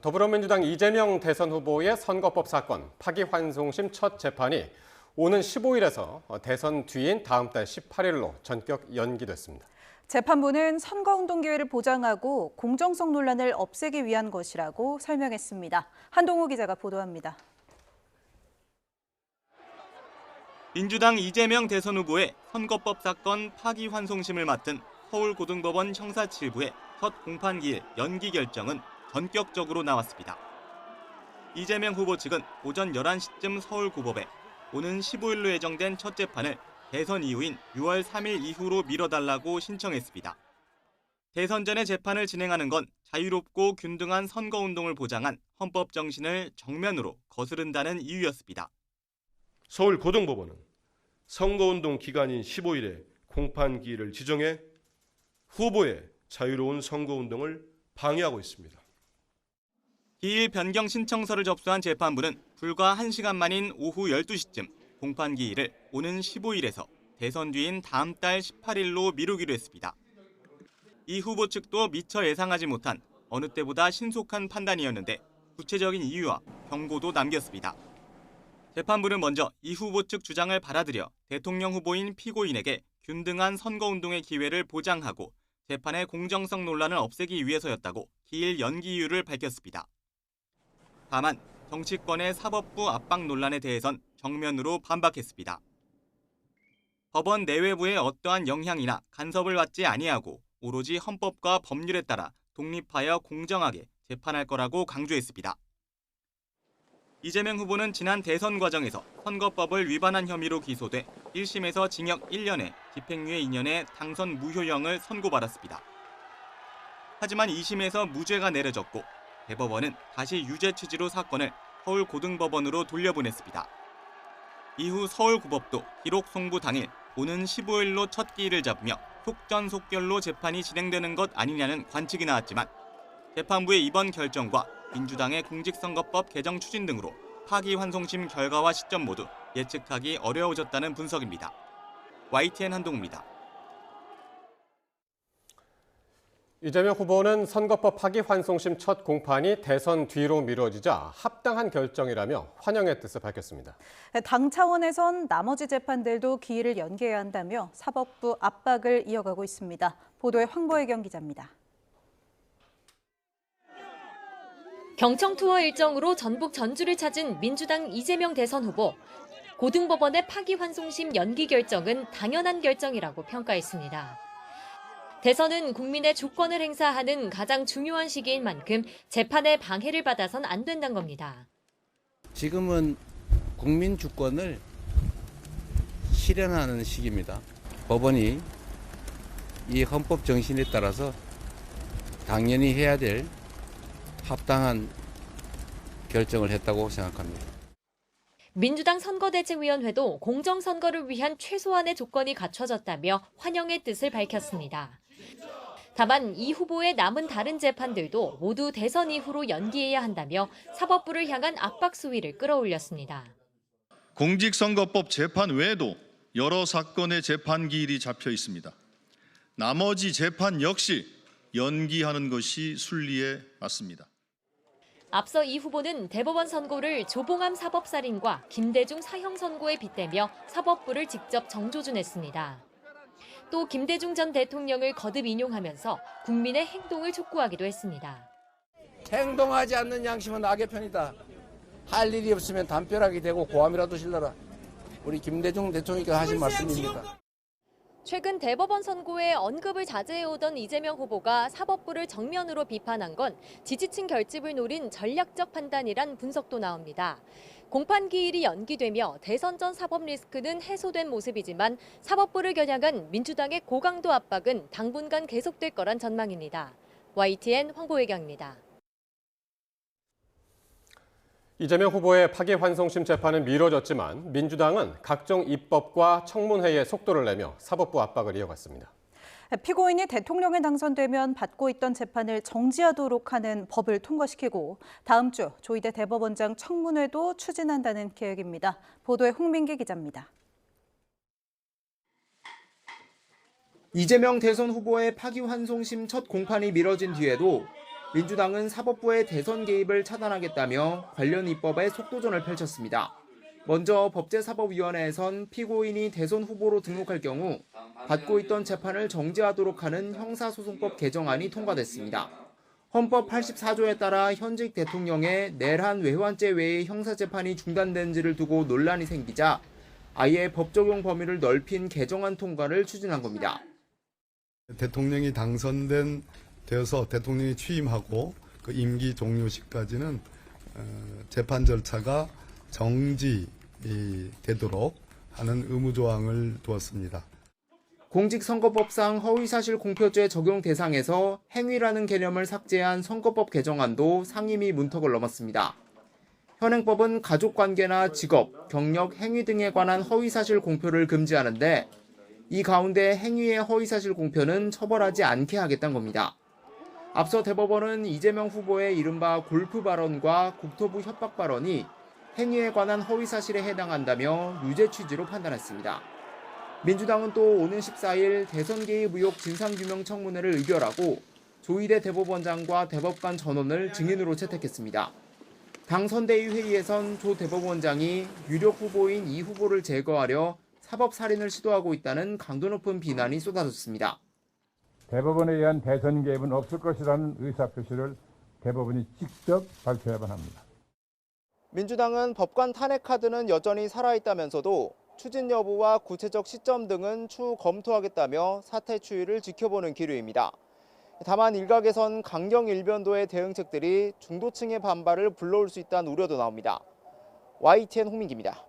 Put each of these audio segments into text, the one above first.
더불어민주당 이재명 대선 후보의 선거법 사건 파기환송심 첫 재판이 오는 15일에서 대선 뒤인 다음 달 18일로 전격 연기됐습니다. 재판부는 선거운동 기회를 보장하고 공정성 논란을 없애기 위한 것이라고 설명했습니다. 한동호 기자가 보도합니다. 민주당 이재명 대선 후보의 선거법 사건 파기환송심을 맡은 서울고등법원 형사 7부의 첫 공판기일 연기 결정은 전격적으로 나왔습니다. 이재명 후보 측은 오전 11시쯤 서울고법에 오는 15일로 예정된 첫 재판을 대선 이후인 6월 3일 이후로 미뤄달라고 신청했습니다. 대선 전에 재판을 진행하는 건 자유롭고 균등한 선거운동을 보장한 헌법 정신을 정면으로 거스른다는 이유였습니다. 서울고등법원은 선거운동 기간인 15일에 공판기일을 지정해 후보의 자유로운 선거운동을 방해하고 있습니다. 기일 변경 신청서를 접수한 재판부는 불과 1시간 만인 오후 12시쯤 공판기일을 오는 15일에서 대선 뒤인 다음 달 18일로 미루기로 했습니다. 이 후보 측도 미처 예상하지 못한 어느 때보다 신속한 판단이었는데 구체적인 이유와 경고도 남겼습니다. 재판부는 먼저 이 후보 측 주장을 받아들여 대통령 후보인 피고인에게 균등한 선거운동의 기회를 보장하고 재판의 공정성 논란을 없애기 위해서였다고 기일 연기 이유를 밝혔습니다. 다만 정치권의 사법부 압박 논란에 대해선 정면으로 반박했습니다. 법원 내외부의 어떠한 영향이나 간섭을 받지 아니하고 오로지 헌법과 법률에 따라 독립하여 공정하게 재판할 거라고 강조했습니다. 이재명 후보는 지난 대선 과정에서 선거법을 위반한 혐의로 기소돼 1심에서 징역 1년에 집행유예 2년의 당선 무효형을 선고받았습니다. 하지만 2심에서 무죄가 내려졌고 대법원은 다시 유죄 취지로 사건을 서울고등법원으로 돌려보냈습니다. 이후 서울고법도 기록 송부 당일 오는 15일로 첫 기일을 잡으며 속전속결로 재판이 진행되는 것 아니냐는 관측이 나왔지만 재판부의 이번 결정과 민주당의 공직선거법 개정 추진 등으로 파기환송심 결과와 시점 모두 예측하기 어려워졌다는 분석입니다. YTN 한동우입니다. 이재명 후보는 선거법 파기환송심 첫 공판이 대선 뒤로 미뤄지자 합당한 결정이라며 환영의 뜻을 밝혔습니다. 당 차원에선 나머지 재판들도 기일을 연기해야 한다며 사법부 압박을 이어가고 있습니다. 보도에 황보혜경 기자입니다. 경청 투어 일정으로 전북 전주를 찾은 민주당 이재명 대선 후보. 고등법원의 파기환송심 연기 결정은 당연한 결정이라고 평가했습니다. 대선은 국민의 주권을 행사하는 가장 중요한 시기인 만큼 재판의 방해를 받아선 안 된다는 겁니다. 지금은 국민 주권을 실현하는 시기입니다. 법원이 이 헌법 정신에 따라서 당연히 해야 될 합당한 결정을 했다고 생각합니다. 민주당 선거대책위원회도 공정선거를 위한 최소한의 조건이 갖춰졌다며 환영의 뜻을 밝혔습니다. 다만 이 후보의 남은 다른 재판들도 모두 대선 이후로 연기해야 한다며 사법부를 향한 압박 수위를 끌어올렸습니다. 공직선거법 재판 외에도 여러 사건의 재판 기일이 잡혀 있습니다. 나머지 재판 역시 연기하는 것이 순리에 맞습니다. 앞서 이 후보는 대법원 선고를 조봉암 사법살인과 김대중 사형 선고에 빗대며 사법부를 직접 정조준했습니다. 또 김대중 전 대통령을 거듭 인용하면서 국민의 행동을 촉구하기도 했습니다. 행동하지 않는 양심은 악의 편이다. 할 일이 없으면 담벼락이 되고 고함이라도 질러라. 우리 김대중 대통령께서 하신 말씀입니다. 최근 대법원 선고에 언급을 자제해오던 이재명 후보가 사법부를 정면으로 비판한 건 지지층 결집을 노린 전략적 판단이란 분석도 나옵니다. 공판 기일이 연기되며 대선 전 사법 리스크는 해소된 모습이지만 사법부를 겨냥한 민주당의 고강도 압박은 당분간 계속될 거란 전망입니다. YTN 황보혜경입니다. 이재명 후보의 파기환송심 재판은 미뤄졌지만 민주당은 각종 입법과 청문회에 속도를 내며 사법부 압박을 이어갔습니다. 피고인이 대통령에 당선되면 받고 있던 재판을 정지하도록 하는 법을 통과시키고 다음 주 조희대 대법원장 청문회도 추진한다는 계획입니다. 보도에 홍민기 기자입니다. 이재명 대선 후보의 파기환송심 첫 공판이 미뤄진 뒤에도 민주당은 사법부의 대선 개입을 차단하겠다며 관련 입법에 속도전을 펼쳤습니다. 먼저 법제사법위원회에선 피고인이 대선 후보로 등록할 경우 받고 있던 재판을 정지하도록 하는 형사소송법 개정안이 통과됐습니다. 헌법 84조에 따라 현직 대통령의 내란 외환죄 외의 형사재판이 중단된지를 두고 논란이 생기자 아예 법 적용 범위를 넓힌 개정안 통과를 추진한 겁니다. 대통령이 되어서 대통령이 취임하고 그 임기 종료시까지는 재판 절차가 정지되도록 하는 의무조항을 두었습니다. 공직선거법상 허위사실 공표죄 적용 대상에서 행위라는 개념을 삭제한 선거법 개정안도 상임위 문턱을 넘었습니다. 현행법은 가족관계나 직업, 경력, 행위 등에 관한 허위사실 공표를 금지하는데 이 가운데 행위의 허위사실 공표는 처벌하지 않게 하겠다는 겁니다. 앞서 대법원은 이재명 후보의 이른바 골프 발언과 국토부 협박 발언이 행위에 관한 허위사실에 해당한다며 유죄 취지로 판단했습니다. 민주당은 또 오는 14일 대선 개입 의혹 진상규명 청문회를 의결하고 조희대 대법원장과 대법관 전원을 증인으로 채택했습니다. 당 선대위 회의에선 조 대법원장이 유력 후보인 이 후보를 제거하려 사법살인을 시도하고 있다는 강도 높은 비난이 쏟아졌습니다. 대법원에 의한 대선 개입은 없을 것이라는 의사표시를 대법원이 직접 발표해야만 합니다. 민주당은 법관 탄핵 카드는 여전히 살아있다면서도 추진 여부와 구체적 시점 등은 추후 검토하겠다며 사태 추이를 지켜보는 기류입니다. 다만 일각에선 강경 일변도의 대응책들이 중도층의 반발을 불러올 수 있다는 우려도 나옵니다. YTN 홍민기입니다.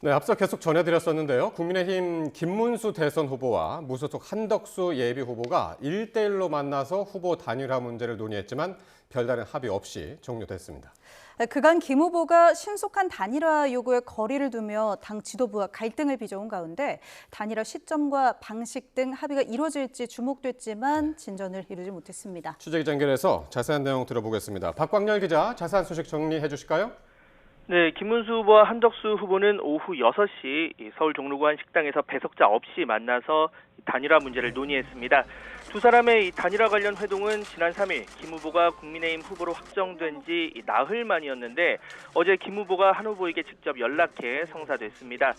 네, 앞서 계속 전해드렸었는데요. 국민의힘 김문수 대선 후보와 무소속 한덕수 예비 후보가 1대1로 만나서 후보 단일화 문제를 논의했지만 별다른 합의 없이 종료됐습니다. 그간 김 후보가 신속한 단일화 요구에 거리를 두며 당 지도부와 갈등을 빚어온 가운데 단일화 시점과 방식 등 합의가 이루어질지 주목됐지만 진전을 이루지 못했습니다. 취재기자 연결해서 자세한 내용 들어보겠습니다. 박광렬 기자, 자세한 소식 정리해 주실까요? 네, 김문수 후보와 한덕수 후보는 오후 6시 서울 종로구한 식당에서 배석자 없이 만나서 단일화 문제를 논의했습니다. 두 사람의 이 단일화 관련 회동은 지난 3일 김 후보가 국민의힘 후보로 확정된 지 나흘 만이었는데 어제 김 후보가 한 후보에게 직접 연락해 성사됐습니다.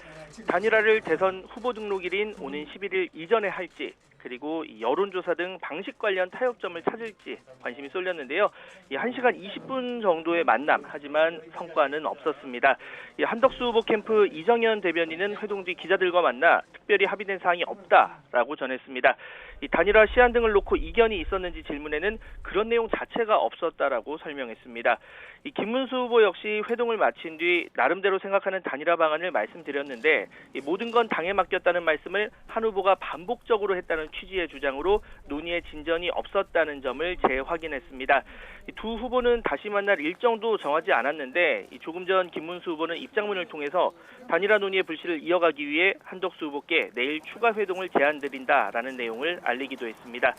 단일화를 대선 후보 등록일인 오는 11일 이전에 할지 그리고 여론조사 등 방식 관련 타협점을 찾을지 관심이 쏠렸는데요. 1시간 20분 정도의 만남, 하지만 성과는 없었습니다. 한덕수 후보 캠프 이정현 대변인은 회동 뒤 기자들과 만나 특별히 합의된 사항이 없다라고 전했습니다. 이 단일화 시한 등을 놓고 이견이 있었는지 질문에는 그런 내용 자체가 없었다라고 설명했습니다. 이 김문수 후보 역시 회동을 마친 뒤 나름대로 생각하는 단일화 방안을 말씀드렸는데 모든 건 당에 맡겼다는 말씀을 한 후보가 반복적으로 했다는 취지의 주장으로 논의에 진전이 없었다는 점을 재확인했습니다. 두 후보는 다시 만날 일정도 정하지 않았는데 조금 전 김문수 후보는 입장문을 통해서 단일화 논의의 불씨를 이어가기 위해 한덕수 후보께 내일 추가 회동을 제안드린다라는 내용을 알리기도 했습니다.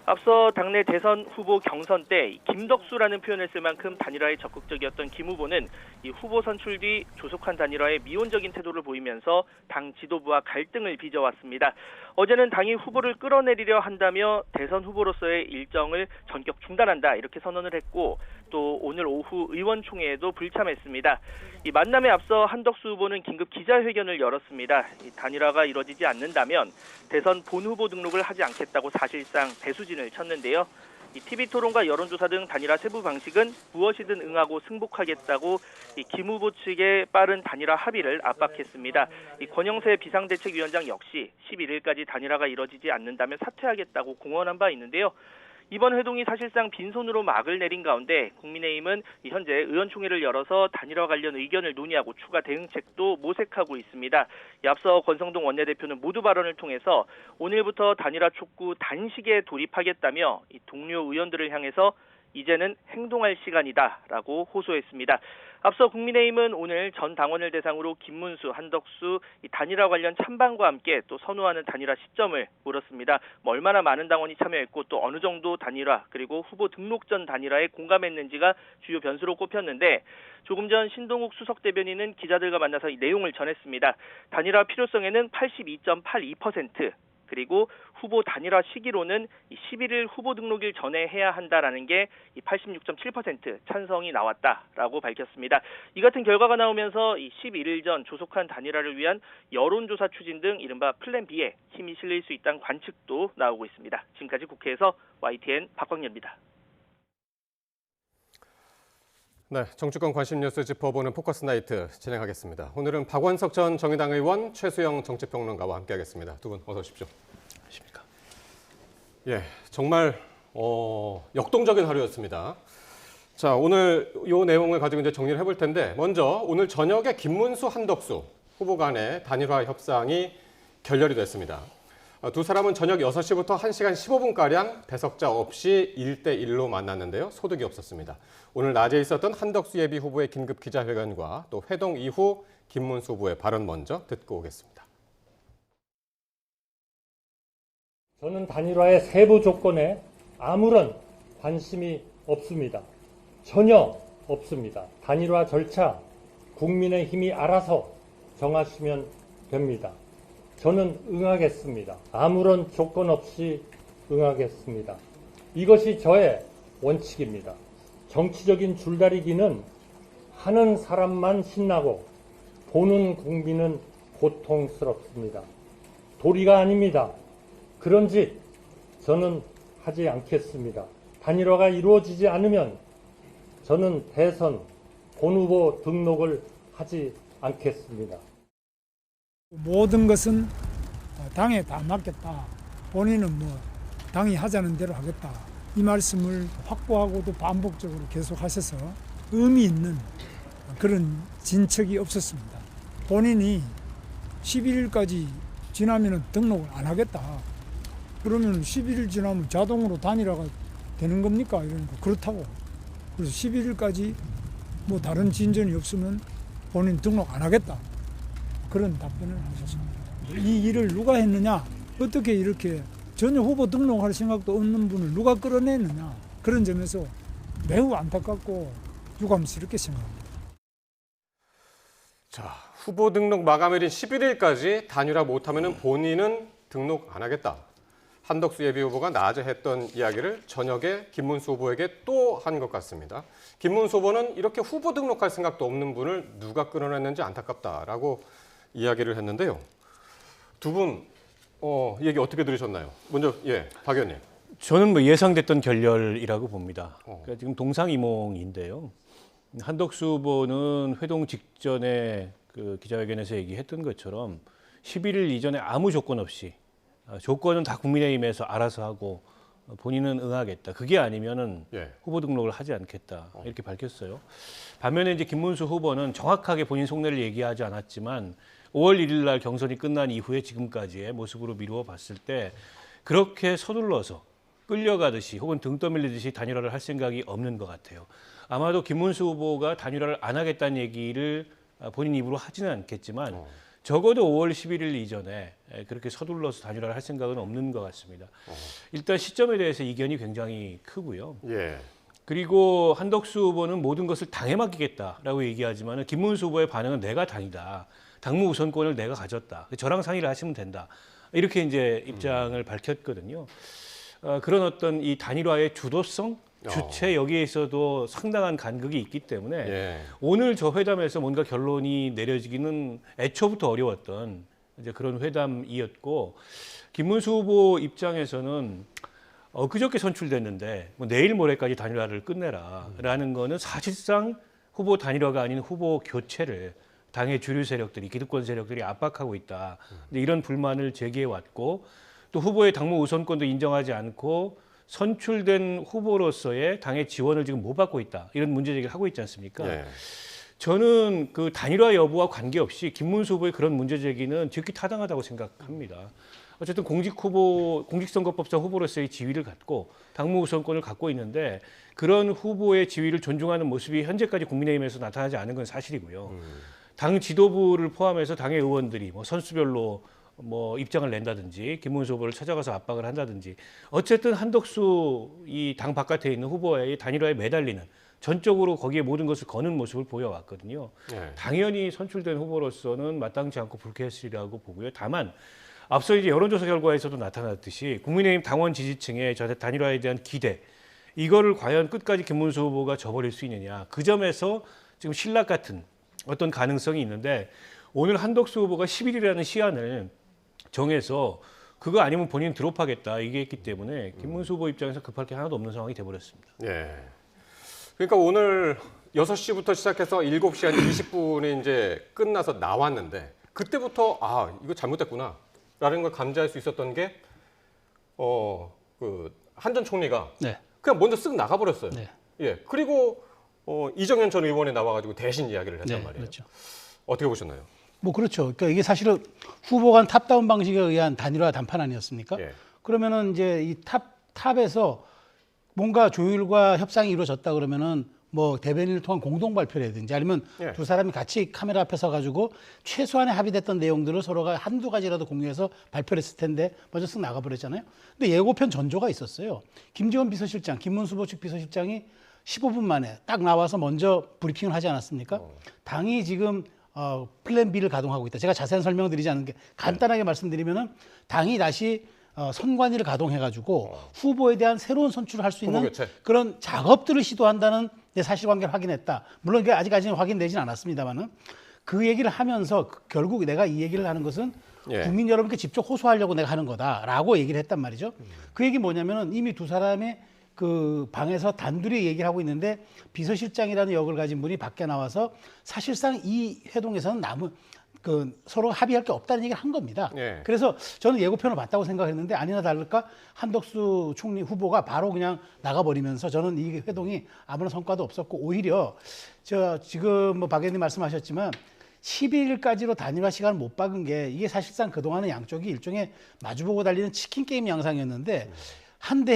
앞서 당내 대선 후보 경선 때 김덕수라는 표현을 쓸 만큼 단일화에 적극적이었던 김 후보는 이 후보 선출 뒤 조속한 단일화에 미온적인 태도를 보이면서 당 지도부와 갈등을 빚어왔습니다. 어제는 당이 후보를 끌어내리려 한다며 대선 후보로서의 일정을 전격 중단한다 이렇게 선언을 했고 또 오늘 오후 의원총회에도 불참했습니다. 이 만남에 앞서 한덕수 후보는 긴급 기자회견을 열었습니다. 이 단일화가 이뤄지지 않는다면 대선 본 후보 등록을 하지 않겠다고 사실상 배수진을 쳤는데요. 이 TV토론과 여론조사 등 단일화 세부 방식은 무엇이든 응하고 승복하겠다고 이 김 후보 측의 빠른 단일화 합의를 압박했습니다. 이 권영세 비상대책위원장 역시 11일까지 단일화가 이뤄지지 않는다면 사퇴하겠다고 공언한 바 있는데요. 이번 회동이 사실상 빈손으로 막을 내린 가운데 국민의힘은 현재 의원총회를 열어서 단일화 관련 의견을 논의하고 추가 대응책도 모색하고 있습니다. 앞서 권성동 원내대표는 모두 발언을 통해서 오늘부터 단일화 촉구 단식에 돌입하겠다며 이 동료 의원들을 향해서 이제는 행동할 시간이다라고 호소했습니다. 앞서 국민의힘은 오늘 전 당원을 대상으로 김문수, 한덕수 단일화 관련 찬반과 함께 또 선호하는 단일화 시점을 물었습니다. 얼마나 많은 당원이 참여했고 또 어느 정도 단일화 그리고 후보 등록 전 단일화에 공감했는지가 주요 변수로 꼽혔는데 조금 전 신동욱 수석 대변인은 기자들과 만나서 이 내용을 전했습니다. 단일화 필요성에는 82.82%, 그리고 후보 단일화 시기로는 11일 후보 등록일 전에 해야 한다라는 게 86.7% 찬성이 나왔다라고 밝혔습니다. 이 같은 결과가 나오면서 11일 전 조속한 단일화를 위한 여론조사 추진 등 이른바 플랜 B에 힘이 실릴 수 있다는 관측도 나오고 있습니다. 지금까지 국회에서 YTN 박광렬입니다. 네, 정치권 관심 뉴스 짚어보는 포커스 나이트 진행하겠습니다. 오늘은 박원석 전 정의당 의원, 최수영 정치평론가와 함께하겠습니다. 두 분 어서 오십시오. 안녕하십니까. 예, 정말 역동적인 하루였습니다. 자, 오늘 이 내용을 가지고 이제 정리를 해볼 텐데, 먼저 오늘 저녁에 김문수, 한덕수 후보 간의 단일화 협상이 결렬이 됐습니다. 두 사람은 저녁 6시부터 1시간 15분가량 배석자 없이 1대1로 만났는데요. 소득이 없었습니다. 오늘 낮에 있었던 한덕수 예비 후보의 긴급 기자회견과 또 회동 이후 김문수 후보의 발언 먼저 듣고 오겠습니다. 저는 단일화의 세부 조건에 아무런 관심이 없습니다. 전혀 없습니다. 단일화 절차 국민의힘이 알아서 정하시면 됩니다. 저는 응하겠습니다. 아무런 조건 없이 응하겠습니다. 이것이 저의 원칙입니다. 정치적인 줄다리기는 하는 사람만 신나고 보는 국민은 고통스럽습니다. 도리가 아닙니다. 그런 짓 저는 하지 않겠습니다. 단일화가 이루어지지 않으면 저는 대선 본후보 등록을 하지 않겠습니다. 모든 것은 당에 다 맡겼다. 본인은 당이 하자는 대로 하겠다. 이 말씀을 확고하고도 반복적으로 계속하셔서 의미 있는 그런 진척이 없었습니다. 본인이 11일까지 지나면 등록을 안 하겠다. 그러면 11일 지나면 자동으로 단일화가 되는 겁니까? 이러니까 그렇다고. 그래서 11일까지 다른 진전이 없으면 본인 등록 안 하겠다. 그런 답변을 하셨습니다. 이 일을 누가 했느냐? 어떻게 이렇게 전혀 후보 등록할 생각도 없는 분을 누가 끌어냈느냐? 그런 점에서 매우 안타깝고 유감스럽게 생각합니다. 자, 후보 등록 마감일인 11일까지 단일화 못하면 본인은 등록 안 하겠다. 한덕수 예비 후보가 낮에 했던 이야기를 저녁에 김문수 후보에게 또 한 것 같습니다. 김문수 후보는 이렇게 후보 등록할 생각도 없는 분을 누가 끌어냈는지 안타깝다라고 이야기를 했는데요. 두 분 얘기 어떻게 들으셨나요? 먼저 박 의원님. 저는 예상됐던 결렬이라고 봅니다. 그러니까 지금 동상이몽인데요. 한덕수 후보는 회동 직전에 그 기자회견에서 얘기했던 것처럼 11일 이전에 아무 조건 없이 조건은 다 국민의힘에서 알아서 하고 본인은 응하겠다. 그게 아니면은 후보 등록을 하지 않겠다. 이렇게 밝혔어요. 반면에 이제 김문수 후보는 정확하게 본인 속내를 얘기하지 않았지만 5월 1일 날 경선이 끝난 이후에 지금까지의 모습으로 미루어 봤을 때 그렇게 서둘러서 끌려가듯이 혹은 등 떠밀리듯이 단일화를 할 생각이 없는 것 같아요. 아마도 김문수 후보가 단일화를 안 하겠다는 얘기를 본인 입으로 하지는 않겠지만 적어도 5월 11일 이전에 그렇게 서둘러서 단일화를 할 생각은 없는 것 같습니다. 일단 시점에 대해서 이견이 굉장히 크고요. 그리고 한덕수 후보는 모든 것을 당에 맡기겠다라고 얘기하지만 김문수 후보의 반응은 내가 당이다. 당무 우선권을 내가 가졌다. 저랑 상의를 하시면 된다. 이렇게 이제 입장을 밝혔거든요. 그런 어떤 이 단일화의 주도성, 주체 여기에 있어도 상당한 간극이 있기 때문에 오늘 저 회담에서 뭔가 결론이 내려지기는 애초부터 어려웠던 이제 그런 회담이었고 김문수 후보 입장에서는 그저께 선출됐는데 내일 모레까지 단일화를 끝내라라는 거는 사실상 후보 단일화가 아닌 후보 교체를 당의 주류 세력들이 기득권 세력들이 압박하고 있다. 이런 불만을 제기해 왔고 또 후보의 당무 우선권도 인정하지 않고 선출된 후보로서의 당의 지원을 지금 못 받고 있다. 이런 문제 제기를 하고 있지 않습니까? 저는 그 단일화 여부와 관계없이 김문수 후보의 그런 문제 제기는 즉기 타당하다고 생각합니다. 어쨌든 공직선거법상 후보로서의 지위를 갖고 당무 우선권을 갖고 있는데 그런 후보의 지위를 존중하는 모습이 현재까지 국민의힘에서 나타나지 않은 건 사실이고요. 당 지도부를 포함해서 당의 의원들이 선수별로 입장을 낸다든지 김문수 후보를 찾아가서 압박을 한다든지 어쨌든 한덕수 이 당 바깥에 있는 후보의 단일화에 매달리는 전적으로 거기에 모든 것을 거는 모습을 보여왔거든요. 당연히 선출된 후보로서는 마땅치 않고 불쾌했으리라고 보고요. 다만 앞서 이제 여론조사 결과에서도 나타났듯이 국민의힘 당원 지지층의 저 단일화에 대한 기대, 이거를 과연 끝까지 김문수 후보가 저버릴 수 있느냐. 그 점에서 지금 신락 같은 어떤 가능성이 있는데 오늘 한덕수 후보가 10일이라는 시한을 정해서 그거 아니면 본인 드롭하겠다 얘기했기 때문에 김문수 후보 입장에서 급할 게 하나도 없는 상황이 돼버렸습니다. 예. 그러니까 오늘 6시부터 시작해서 7시 한 20분에 이제 끝나서 나왔는데 그때부터 아, 이거 잘못됐구나 라는 걸 감지할 수 있었던 게 한 전 총리가 네. 그냥 먼저 쓱 나가버렸어요. 네. 예. 그리고 이정현 전 의원이 나와가지고 대신 이야기를 했단 네, 말이에요. 그렇죠. 어떻게 보셨나요? 뭐 그렇죠. 그러니까 이게 사실은 후보 간 탑다운 방식에 의한 단일화 담판 아니었습니까? 예. 그러면은 이제 이 탑에서 뭔가 조율과 협상이 이루어졌다 그러면은 뭐 대변인을 통한 공동 발표라든지 아니면 예. 두 사람이 같이 카메라 앞에 서 가지고 최소한의 합의됐던 내용들을 서로가 한두 가지라도 공유해서 발표를 했을 텐데 먼저 쓱 나가버렸잖아요. 근데 예고편 전조가 있었어요. 김지원 비서실장, 김문수 후보 측 비서실장이 15분 만에 딱 나와서 먼저 브리핑을 하지 않았습니까? 당이 지금 플랜 B를 가동하고 있다. 제가 자세한 설명을 드리지 않는 게 간단하게 말씀드리면은 당이 다시 선관위를 가동해가지고 후보에 대한 새로운 선출을 할 수 있는 교체. 그런 작업들을 시도한다는 사실관계를 확인했다. 물론 이게 아직까지는 확인되진 않았습니다만은 그 얘기를 하면서 결국 내가 이 얘기를 하는 것은 예. 국민 여러분께 직접 호소하려고 내가 하는 거다라고 얘기를 했단 말이죠. 그 얘기 뭐냐면은 이미 두 사람의 그 방에서 단둘이 얘기를 하고 있는데 비서실장이라는 역을 가진 분이 밖에 나와서 사실상 이 회동에서는 서로 합의할 게 없다는 얘기를 한 겁니다. 예. 그래서 저는 예고편을 봤다고 생각했는데 아니나 다를까 한덕수 총리 후보가 바로 그냥 나가버리면서 저는 이 회동이 아무런 성과도 없었고 오히려 지금 뭐 박 의원님 말씀하셨지만 12일까지로 단일화 시간을 못 박은 게 이게 사실상 그동안은 양쪽이 일종의 마주보고 달리는 치킨 게임 양상이었는데 한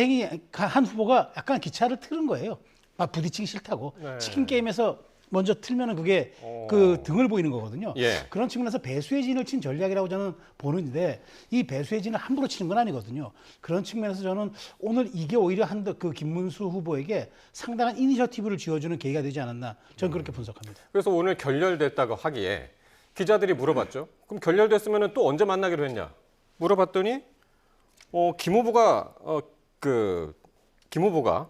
후보가 약간 기차를 틀은 거예요. 막 부딪히기 싫다고. 네. 치킨 게임에서 먼저 틀면은 그게 그 등을 보이는 거거든요. 예. 그런 측면에서 배수의 진을 친 전략이라고 저는 보는데 이 배수의 진을 함부로 치는 건 아니거든요. 그런 측면에서 저는 오늘 이게 오히려 김문수 후보에게 상당한 이니셔티브를 쥐어주는 계기가 되지 않았나 저는 그렇게 분석합니다. 그래서 오늘 결렬됐다고 하기에 기자들이 물어봤죠. 그럼 결렬됐으면 또 언제 만나기로 했냐? 물어봤더니 김 후보가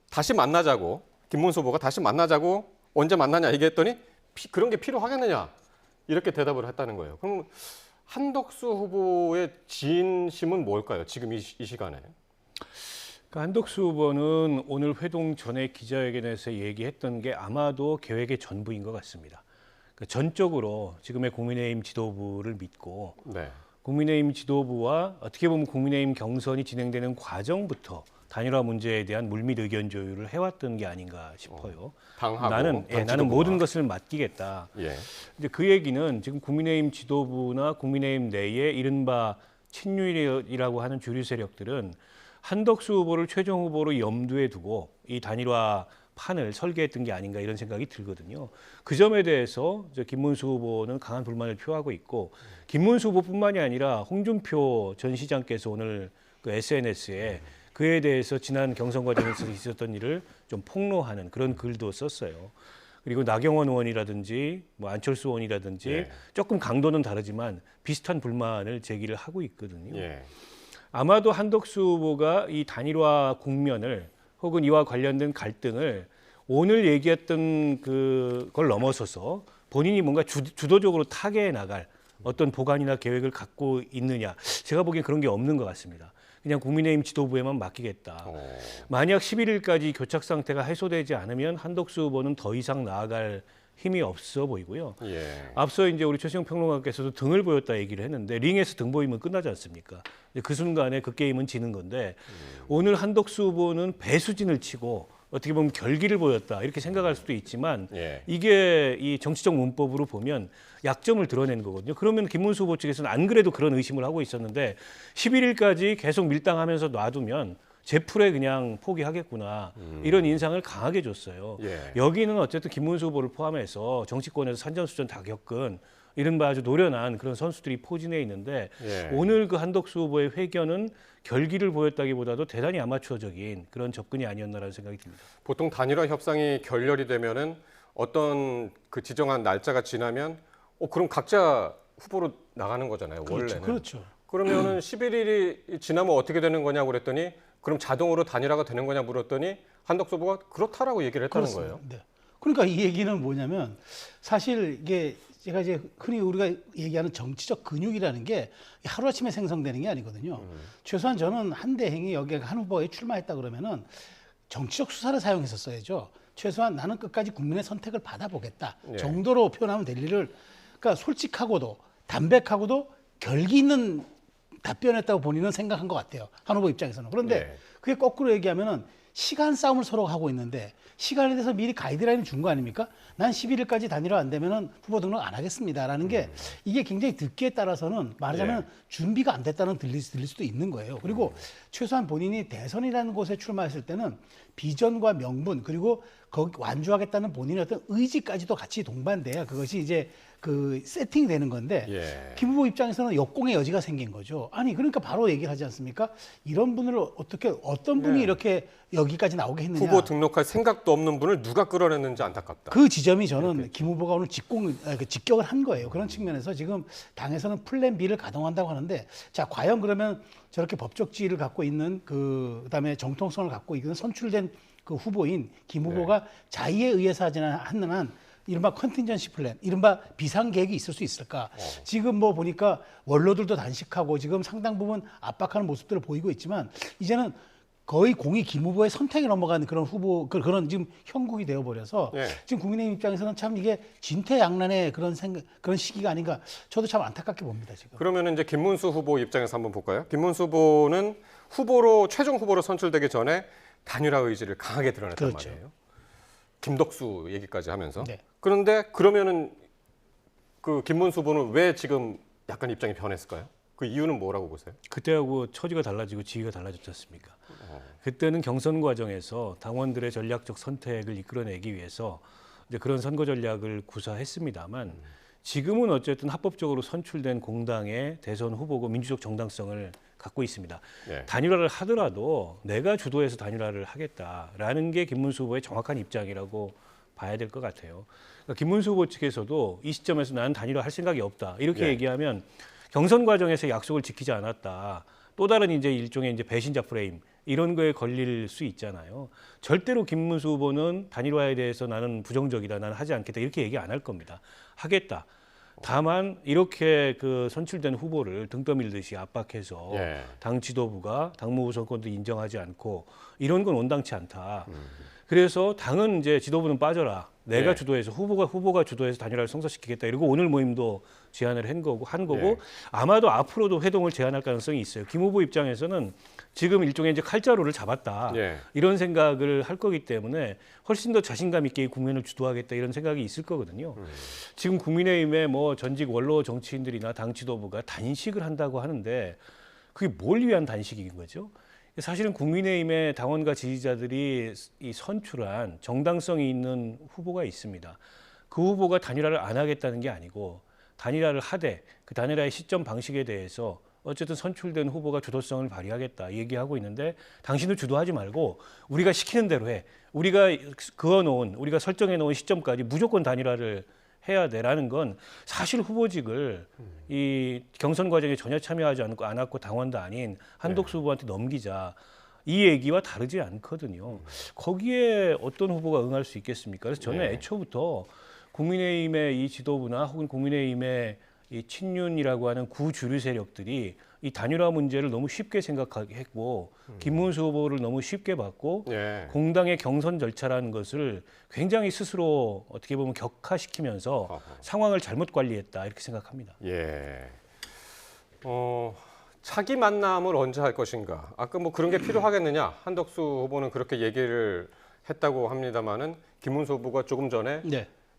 다시 만나자고 김문수 후보가 다시 만나자고 언제 만나냐 얘기했더니 그런 게 필요하겠느냐 이렇게 대답을 했다는 거예요. 그럼 한덕수 후보의 진심은 뭘까요? 지금 이 시간에. 그러니까 한덕수 후보는 오늘 회동 전에 기자회견에서 얘기했던 게 아마도 계획의 전부인 것 같습니다. 그러니까 전적으로 지금의 국민의힘 지도부를 믿고 네. 국민의힘 지도부와 어떻게 보면 국민의힘 경선이 진행되는 과정부터 단일화 문제에 대한 물밑 의견 조율을 해왔던 게 아닌가 싶어요. 당하고 나는 모든 것을 맡기겠다. 예. 이제 그 얘기는 지금 국민의힘 지도부나 국민의힘 내에 이른바 친윤이라고 하는 주류 세력들은 한덕수 후보를 최종 후보로 염두에 두고 이 단일화 판을 설계했던 게 아닌가 이런 생각이 들거든요. 그 점에 대해서 김문수 후보는 강한 불만을 표하고 있고 김문수 후보뿐만이 아니라 홍준표 전 시장께서 오늘 그 SNS에 그에 대해서 지난 경선 과정에서 있었던 일을 좀 폭로하는 그런 글도 썼어요. 그리고 나경원 의원이라든지 뭐 안철수 의원이라든지 예. 조금 강도는 다르지만 비슷한 불만을 제기를 하고 있거든요. 예. 아마도 한덕수 후보가 이 단일화 국면을 혹은 이와 관련된 갈등을 오늘 얘기했던 그걸 넘어서서 본인이 뭔가 주도적으로 타개해 나갈 어떤 보관이나 계획을 갖고 있느냐. 제가 보기엔 그런 게 없는 것 같습니다. 그냥 국민의힘 지도부에만 맡기겠다. 만약 11일까지 교착 상태가 해소되지 않으면 한덕수 후보는 더 이상 나아갈 힘이 없어 보이고요. 예. 앞서 이제 우리 최시영 평론가께서도 등을 보였다 얘기를 했는데 링에서 등 보이면 끝나지 않습니까? 그 순간에 그 게임은 지는 건데 오늘 한덕수 후보는 배수진을 치고 어떻게 보면 결기를 보였다 이렇게 생각할 수도 있지만 예. 이게 이 정치적 문법으로 보면 약점을 드러낸 거거든요. 그러면 김문수 후보 측에서는 안 그래도 그런 의심을 하고 있었는데 11일까지 계속 밀당하면서 놔두면 제풀에 그냥 포기하겠구나 이런 인상을 강하게 줬어요. 예. 여기는 어쨌든 김문수 후보를 포함해서 정치권에서 산전수전 다 겪은 이른바 아주 노련한 그런 선수들이 포진해 있는데 예. 오늘 그 한덕수 후보의 회견은 결기를 보였다기보다도 대단히 아마추어적인 그런 접근이 아니었나라는 생각이 듭니다. 보통 단일화 협상이 결렬이 되면은 어떤 그 지정한 날짜가 지나면 그럼 각자 후보로 나가는 거잖아요. 그렇죠. 원래는. 그렇죠. 그러면은 11일이 지나면 어떻게 되는 거냐고 그랬더니 그럼 자동으로 단일화가 되는 거냐 물었더니 한덕수 후보가 그렇다라고 얘기를 했다는 그렇습니다. 거예요. 네. 그러니까 이 얘기는 뭐냐면 사실 이게 제가 이제 흔히 우리가 얘기하는 정치적 근육이라는 게 하루아침에 생성되는 게 아니거든요. 최소한 저는 한 대행이 여기에 한 후보에 출마했다 그러면은 정치적 수사를 사용했었어야죠. 최소한 나는 끝까지 국민의 선택을 받아보겠다 예. 정도로 표현하면 될 일을, 그러니까 솔직하고도 담백하고도 결기 있는 답변했다고 본인은 생각한 것 같아요. 한 후보 입장에서는. 그런데 예. 그게 거꾸로 얘기하면은 시간 싸움을 서로 하고 있는데 시간에 대해서 미리 가이드라인을 준 거 아닙니까? 난 11일까지 단일화 안 되면은 후보 등록 안 하겠습니다라는 게 이게 굉장히 듣기에 따라서는 말하자면 준비가 안 됐다는 들릴 수도 있는 거예요. 그리고 최소한 본인이 대선이라는 곳에 출마했을 때는 비전과 명분 그리고 거기 완주하겠다는 본인의 어떤 의지까지도 같이 동반돼야 그것이 이제 그 세팅되는 건데 예. 김 후보 입장에서는 역공의 여지가 생긴 거죠. 아니 그러니까 바로 얘기를 하지 않습니까? 이런 분을 어떻게 어떤 분이 예. 이렇게 여기까지 나오게 했느냐. 후보 등록할 생각도 없는 분을 누가 끌어냈는지 안타깝다. 그 지점이 저는 김 후보가 오늘 직격을 한 거예요. 그런 측면에서 지금 당에서는 플랜 B를 가동한다고 하는데 자 과연 그러면 저렇게 법적 지위를 갖고 있는 그다음에 정통성을 갖고 있는 선출된 그 후보인 김 후보가 자의에 의해서 하는 한 이른바 컨틴전시 플랜, 이른바 비상계획이 있을 수 있을까? 지금 뭐 보니까 원로들도 단식하고 지금 상당 부분 압박하는 모습들을 보이고 있지만 이제는 거의 공이 김 후보의 선택에 넘어가는 그런 그런 지금 형국이 되어버려서 지금 국민의힘 입장에서는 참 이게 진퇴양난의 그런 시기가 아닌가 저도 참 안타깝게 봅니다 지금. 그러면 이제 김문수 후보 입장에서 한번 볼까요? 김문수 후보는 최종 후보로 선출되기 전에 단일화 의지를 강하게 드러냈단 그렇죠. 말이에요. 김덕수 얘기까지 하면서. 네. 그런데 그러면은 그 김문수 후보는 왜 지금 약간 입장이 변했을까요? 그 이유는 뭐라고 보세요? 그때하고 처지가 달라지고 지위가 달라졌지 않습니까? 그때는 경선 과정에서 당원들의 전략적 선택을 이끌어내기 위해서 이제 그런 선거 전략을 구사했습니다만 지금은 어쨌든 합법적으로 선출된 공당의 대선 후보고 민주적 정당성을 갖고 있습니다. 네. 단일화를 하더라도 내가 주도해서 단일화를 하겠다라는 게 김문수 후보의 정확한 입장이라고 봐야 될 것 같아요. 그러니까 김문수 후보 측에서도 이 시점에서 나는 단일화 할 생각이 없다 이렇게 얘기하면 경선 과정에서 약속을 지키지 않았다. 또 다른 이제 일종의 이제 배신자 프레임 이런 거에 걸릴 수 있잖아요. 절대로 김문수 후보는 단일화에 대해서 나는 부정적이다, 나는 하지 않겠다 이렇게 얘기 안 할 겁니다. 하겠다. 다만 이렇게 그 선출된 후보를 등 떠밀듯이 압박해서 당 지도부가 당무부 선권도 인정하지 않고 이런 건 온당치 않다. 그래서 당은 이제 지도부는 빠져라. 내가 주도해서 후보가 주도해서 단일화를 성사시키겠다. 이러고 오늘 모임도 제안을 한 거고 아마도 앞으로도 회동을 제안할 가능성이 있어요. 김 후보 입장에서는 지금 일종의 이제 칼자루를 잡았다. 이런 생각을 할 거기 때문에 훨씬 더 자신감 있게 국면을 주도하겠다 이런 생각이 있을 거거든요. 지금 국민의힘의 뭐 전직 원로 정치인들이나 당 지도부가 단식을 한다고 하는데 그게 뭘 위한 단식인 거죠? 사실은 국민의힘의 당원과 지지자들이 이 선출한 정당성이 있는 후보가 있습니다. 그 후보가 단일화를 안 하겠다는 게 아니고 단일화를 하되 그 단일화의 시점 방식에 대해서 어쨌든 선출된 후보가 주도성을 발휘하겠다 얘기하고 있는데 당신은 주도하지 말고 우리가 시키는 대로 해. 우리가 우리가 설정해 놓은 시점까지 무조건 단일화를 해야 돼라는 건 사실 후보직을 이 경선 과정에 전혀 참여하지 않았고 당원도 아닌 한덕수 후보한테 넘기자 이 얘기와 다르지 않거든요. 거기에 어떤 후보가 응할 수 있겠습니까? 그래서 저는 애초부터 국민의힘의 이 지도부나 혹은 국민의힘의 이 친윤이라고 하는 구주류 세력들이 이 단일화 문제를 너무 쉽게 생각했고 김문수 후보를 너무 쉽게 봤고 공당의 경선 절차라는 것을 굉장히 스스로 어떻게 보면 격화시키면서 상황을 잘못 관리했다 이렇게 생각합니다. 차기 만남을 언제 할 것인가? 아까 뭐 그런 게 필요하겠느냐? 한덕수 후보는 그렇게 얘기를 했다고 합니다마는 김문수 후보가 조금 전에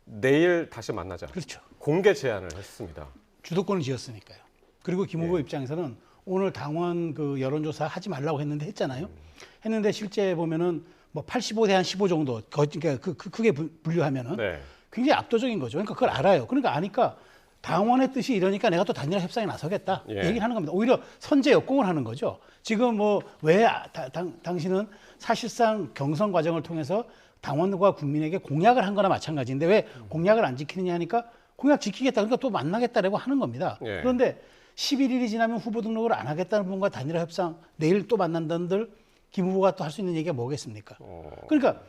내일 다시 만나자. 그렇죠. 공개 제안을 했습니다. 주도권을 쥐었으니까요. 그리고 김 후보 입장에서는 오늘 당원 그 여론조사 하지 말라고 했잖아요. 했는데 실제 보면은 뭐 85대 한 15 정도, 그러니까 크게 분류하면은 굉장히 압도적인 거죠. 그러니까 그걸 알아요. 그러니까 아니까 당원의 뜻이 이러니까 내가 또 단일화 협상에 나서겠다 얘기를 하는 겁니다. 오히려 선제 역공을 하는 거죠. 지금 뭐 왜 당신은 사실상 경선 과정을 통해서 당원과 국민에게 공약을 한 거나 마찬가지인데 왜 공약을 안 지키느냐 하니까 공약 지키겠다. 그러니까 또 만나겠다라고 하는 겁니다. 그런데 11일이 지나면 후보 등록을 안 하겠다는 분과 단일화 협상 내일 또 만난다는들 김 후보가 또 할 수 있는 얘기가 뭐겠습니까? 그러니까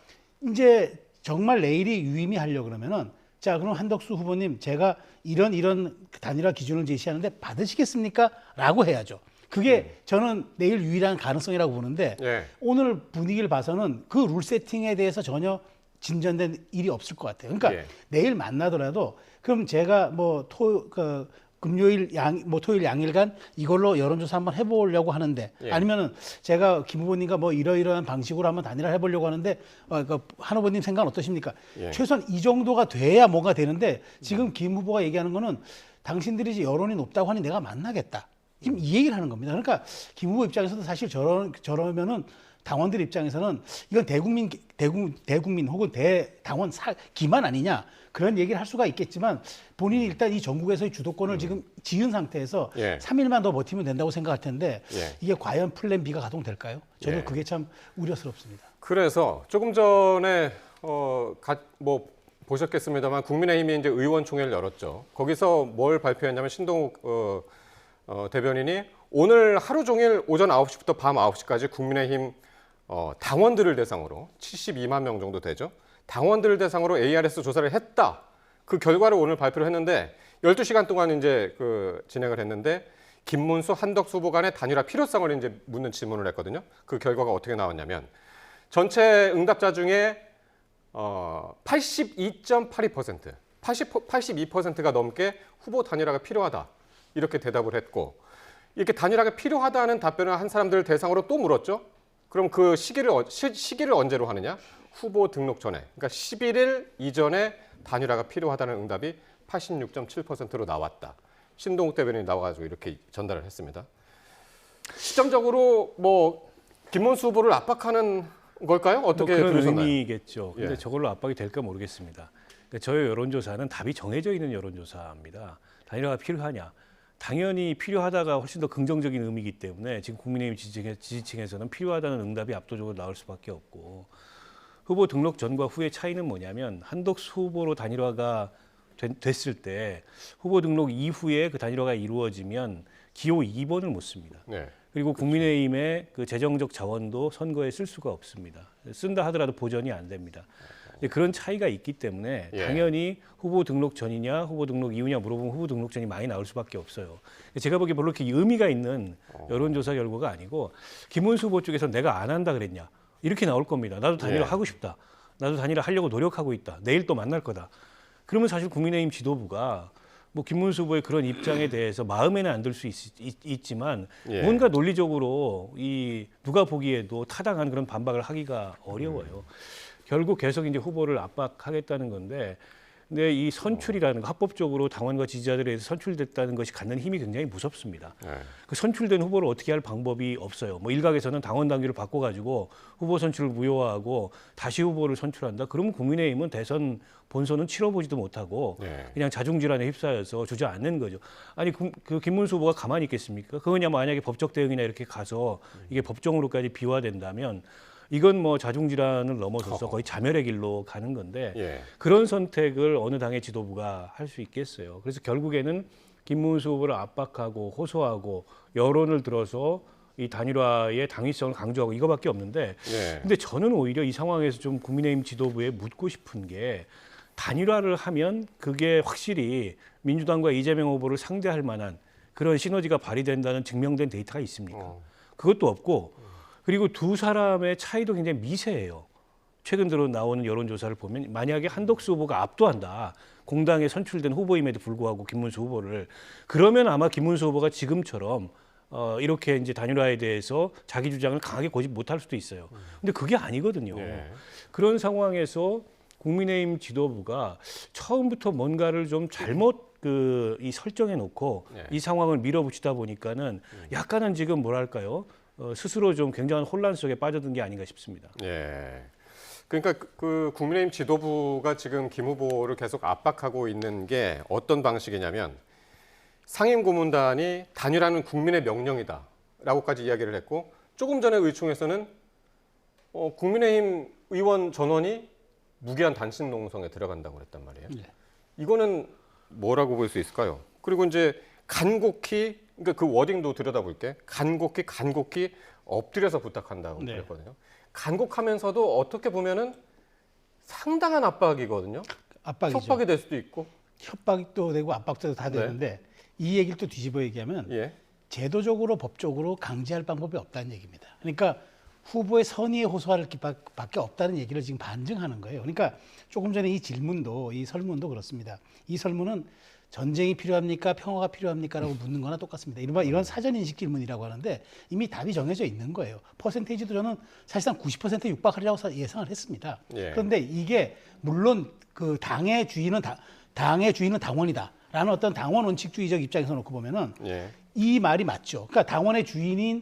이제 정말 내일이 유의미하려고 그러면은 자, 그럼 한덕수 후보님 제가 이런 단일화 기준을 제시하는데 받으시겠습니까? 라고 해야죠. 그게 저는 내일 유일한 가능성이라고 보는데 예. 오늘 분위기를 봐서는 그 룰 세팅에 대해서 전혀 진전된 일이 없을 것 같아요. 그러니까 예. 내일 만나더라도 그럼 제가 뭐 금요일 토요일 양일간 이걸로 여론조사 한번 해보려고 하는데 예. 아니면은 제가 김 후보님과 뭐 이러이러한 방식으로 한번 단일화 해보려고 하는데 한 후보님 생각은 어떠십니까? 예. 최소한 이 정도가 돼야 뭐가 되는데 지금 김 후보가 얘기하는 거는 당신들이 이제 여론이 높다고 하니 내가 만나겠다. 지금 이 얘기를 하는 겁니다. 그러니까 김 후보 입장에서도 사실 저러면은 당원들 입장에서는 이건 대국민 혹은 대당원 기만 아니냐 그런 얘기를 할 수가 있겠지만 본인이 일단 이 전국에서의 주도권을 지금 지은 상태에서 예. 3일만 더 버티면 된다고 생각할 텐데 예. 이게 과연 플랜 B가 가동될까요? 저도 예. 그게 참 우려스럽습니다. 그래서 조금 전에 보셨겠습니다만 국민의힘이 이제 의원총회를 열었죠. 거기서 뭘 발표했냐면 신동욱 대변인이 오늘 하루 종일 오전 9시부터 밤 9시까지 국민의힘 당원들을 대상으로 72만 명 정도 되죠. 당원들을 대상으로 ARS 조사를 했다. 그 결과를 오늘 발표를 했는데 12시간 동안 이제 진행을 했는데 김문수, 한덕수 후보 간의 단일화 필요성을 이제 묻는 질문을 했거든요. 그 결과가 어떻게 나왔냐면 전체 응답자 중에 82.82%, 82%가 넘게 후보 단일화가 필요하다. 이렇게 대답을 했고 이렇게 단일화가 필요하다는 답변을 한 사람들을 대상으로 또 물었죠. 그럼 그 시기를 언제로 하느냐? 후보 등록 전에. 그러니까 11일 이전에 단일화가 필요하다는 응답이 86.7%로 나왔다. 신동욱 대변인이 나와가지고 이렇게 전달을 했습니다. 시점적으로 김문수 후보를 압박하는 걸까요? 어떻게 그런 들으셨나요? 의미겠죠. 근데 예. 저걸로 압박이 될까 모르겠습니다. 그러니까 저희 여론조사는 답이 정해져 있는 여론조사입니다. 단일화가 필요하냐? 당연히 필요하다가 훨씬 더 긍정적인 의미이기 때문에 지금 국민의힘 지지층에서는 필요하다는 응답이 압도적으로 나올 수밖에 없고 후보 등록 전과 후의 차이는 뭐냐면 한덕수 후보로 단일화가 됐을 때 후보 등록 이후에 그 단일화가 이루어지면 기호 2번을 못 씁니다. 네. 그리고 국민의힘의 그 재정적 자원도 선거에 쓸 수가 없습니다. 쓴다 하더라도 보전이 안 됩니다. 그런 차이가 있기 때문에 예. 당연히 후보 등록 전이냐 후보 등록 이후냐 물어보면 후보 등록 전이 많이 나올 수밖에 없어요. 제가 보기에 별로 그렇게 의미가 있는 여론조사 결과가 아니고 김문수 후보 쪽에서 내가 안 한다 그랬냐 이렇게 나올 겁니다. 나도 단일화 예. 하고 싶다. 나도 단일화 하려고 노력하고 있다. 내일 또 만날 거다. 그러면 사실 국민의힘 지도부가 김문수 후보의 그런 입장에 대해서 마음에는 안 들 수 있지만 예. 뭔가 논리적으로 누가 보기에도 타당한 그런 반박을 하기가 어려워요. 결국 계속 이제 후보를 압박하겠다는 건데, 근데 이 선출이라는 거, 합법적으로 당원과 지지자들에 의해서 선출됐다는 것이 갖는 힘이 굉장히 무섭습니다. 네. 그 선출된 후보를 어떻게 할 방법이 없어요. 일각에서는 당원 당규를 바꿔가지고 후보 선출을 무효화하고 다시 후보를 선출한다. 그러면 국민의힘은 대선 본선은 치러보지도 못하고 네. 그냥 자중질환에 휩싸여서 주저앉는 거죠. 아니 그 김문수 후보가 가만히 있겠습니까? 그거냐 만약에 법적 대응이나 이렇게 가서 이게 법정으로까지 비화된다면 이건 자중질환을 넘어서서 거의 자멸의 길로 가는 건데 예. 그런 선택을 어느 당의 지도부가 할 수 있겠어요. 그래서 결국에는 김문수 후보를 압박하고 호소하고 여론을 들어서 이 단일화의 당위성을 강조하고 이거밖에 없는데 예. 근데 저는 오히려 이 상황에서 좀 국민의힘 지도부에 묻고 싶은 게 단일화를 하면 그게 확실히 민주당과 이재명 후보를 상대할 만한 그런 시너지가 발휘된다는 증명된 데이터가 있습니까? 그것도 없고 그리고 두 사람의 차이도 굉장히 미세해요. 최근 들어 나오는 여론조사를 보면 만약에 한덕수 후보가 압도한다. 공당에 선출된 후보임에도 불구하고 김문수 후보를 그러면 아마 김문수 후보가 지금처럼 이렇게 이제 단일화에 대해서 자기 주장을 강하게 고집 못할 수도 있어요. 근데 그게 아니거든요. 네. 그런 상황에서 국민의힘 지도부가 처음부터 뭔가를 좀 잘못 이 설정해 놓고 네. 이 상황을 밀어붙이다 보니까는 약간은 지금 뭐랄까요? 스스로 좀 굉장한 혼란 속에 빠져든 게 아닌가 싶습니다. 예. 그러니까 그 국민의힘 지도부가 지금 김 후보를 계속 압박하고 있는 게 어떤 방식이냐면 상임고문단이 단일화는 국민의 명령이다라고까지 이야기를 했고 조금 전에 의총에서는 국민의힘 의원 전원이 무기한 단식 농성에 들어간다고 그랬단 말이에요. 네. 이거는 뭐라고 볼 수 있을까요? 그리고 이제 간곡히 그러니까 그 워딩도 들여다볼게. 간곡히 엎드려서 부탁한다고 네. 그랬거든요. 간곡하면서도 어떻게 보면은 상당한 압박이거든요. 압박이죠. 협박이 될 수도 있고. 협박도 되고 압박도 다 네. 되는데 이 얘기를 또 뒤집어 얘기하면 예. 제도적으로 법적으로 강제할 방법이 없다는 얘기입니다. 그러니까 후보의 선의의 호소할 밖에 없다는 얘기를 지금 반증하는 거예요. 그러니까 조금 전에 이 설문도 그렇습니다. 이 설문은 전쟁이 필요합니까? 평화가 필요합니까? 라고 묻는 거나 똑같습니다. 이런 사전인식 질문이라고 하는데 이미 답이 정해져 있는 거예요. 퍼센테이지도 저는 사실상 90% 육박하리라고 예상을 했습니다. 예. 그런데 이게 물론 그 당의 주인은 당원이다. 라는 어떤 당원 원칙주의적 입장에서 놓고 보면은 예. 이 말이 맞죠. 그러니까 당의 주인인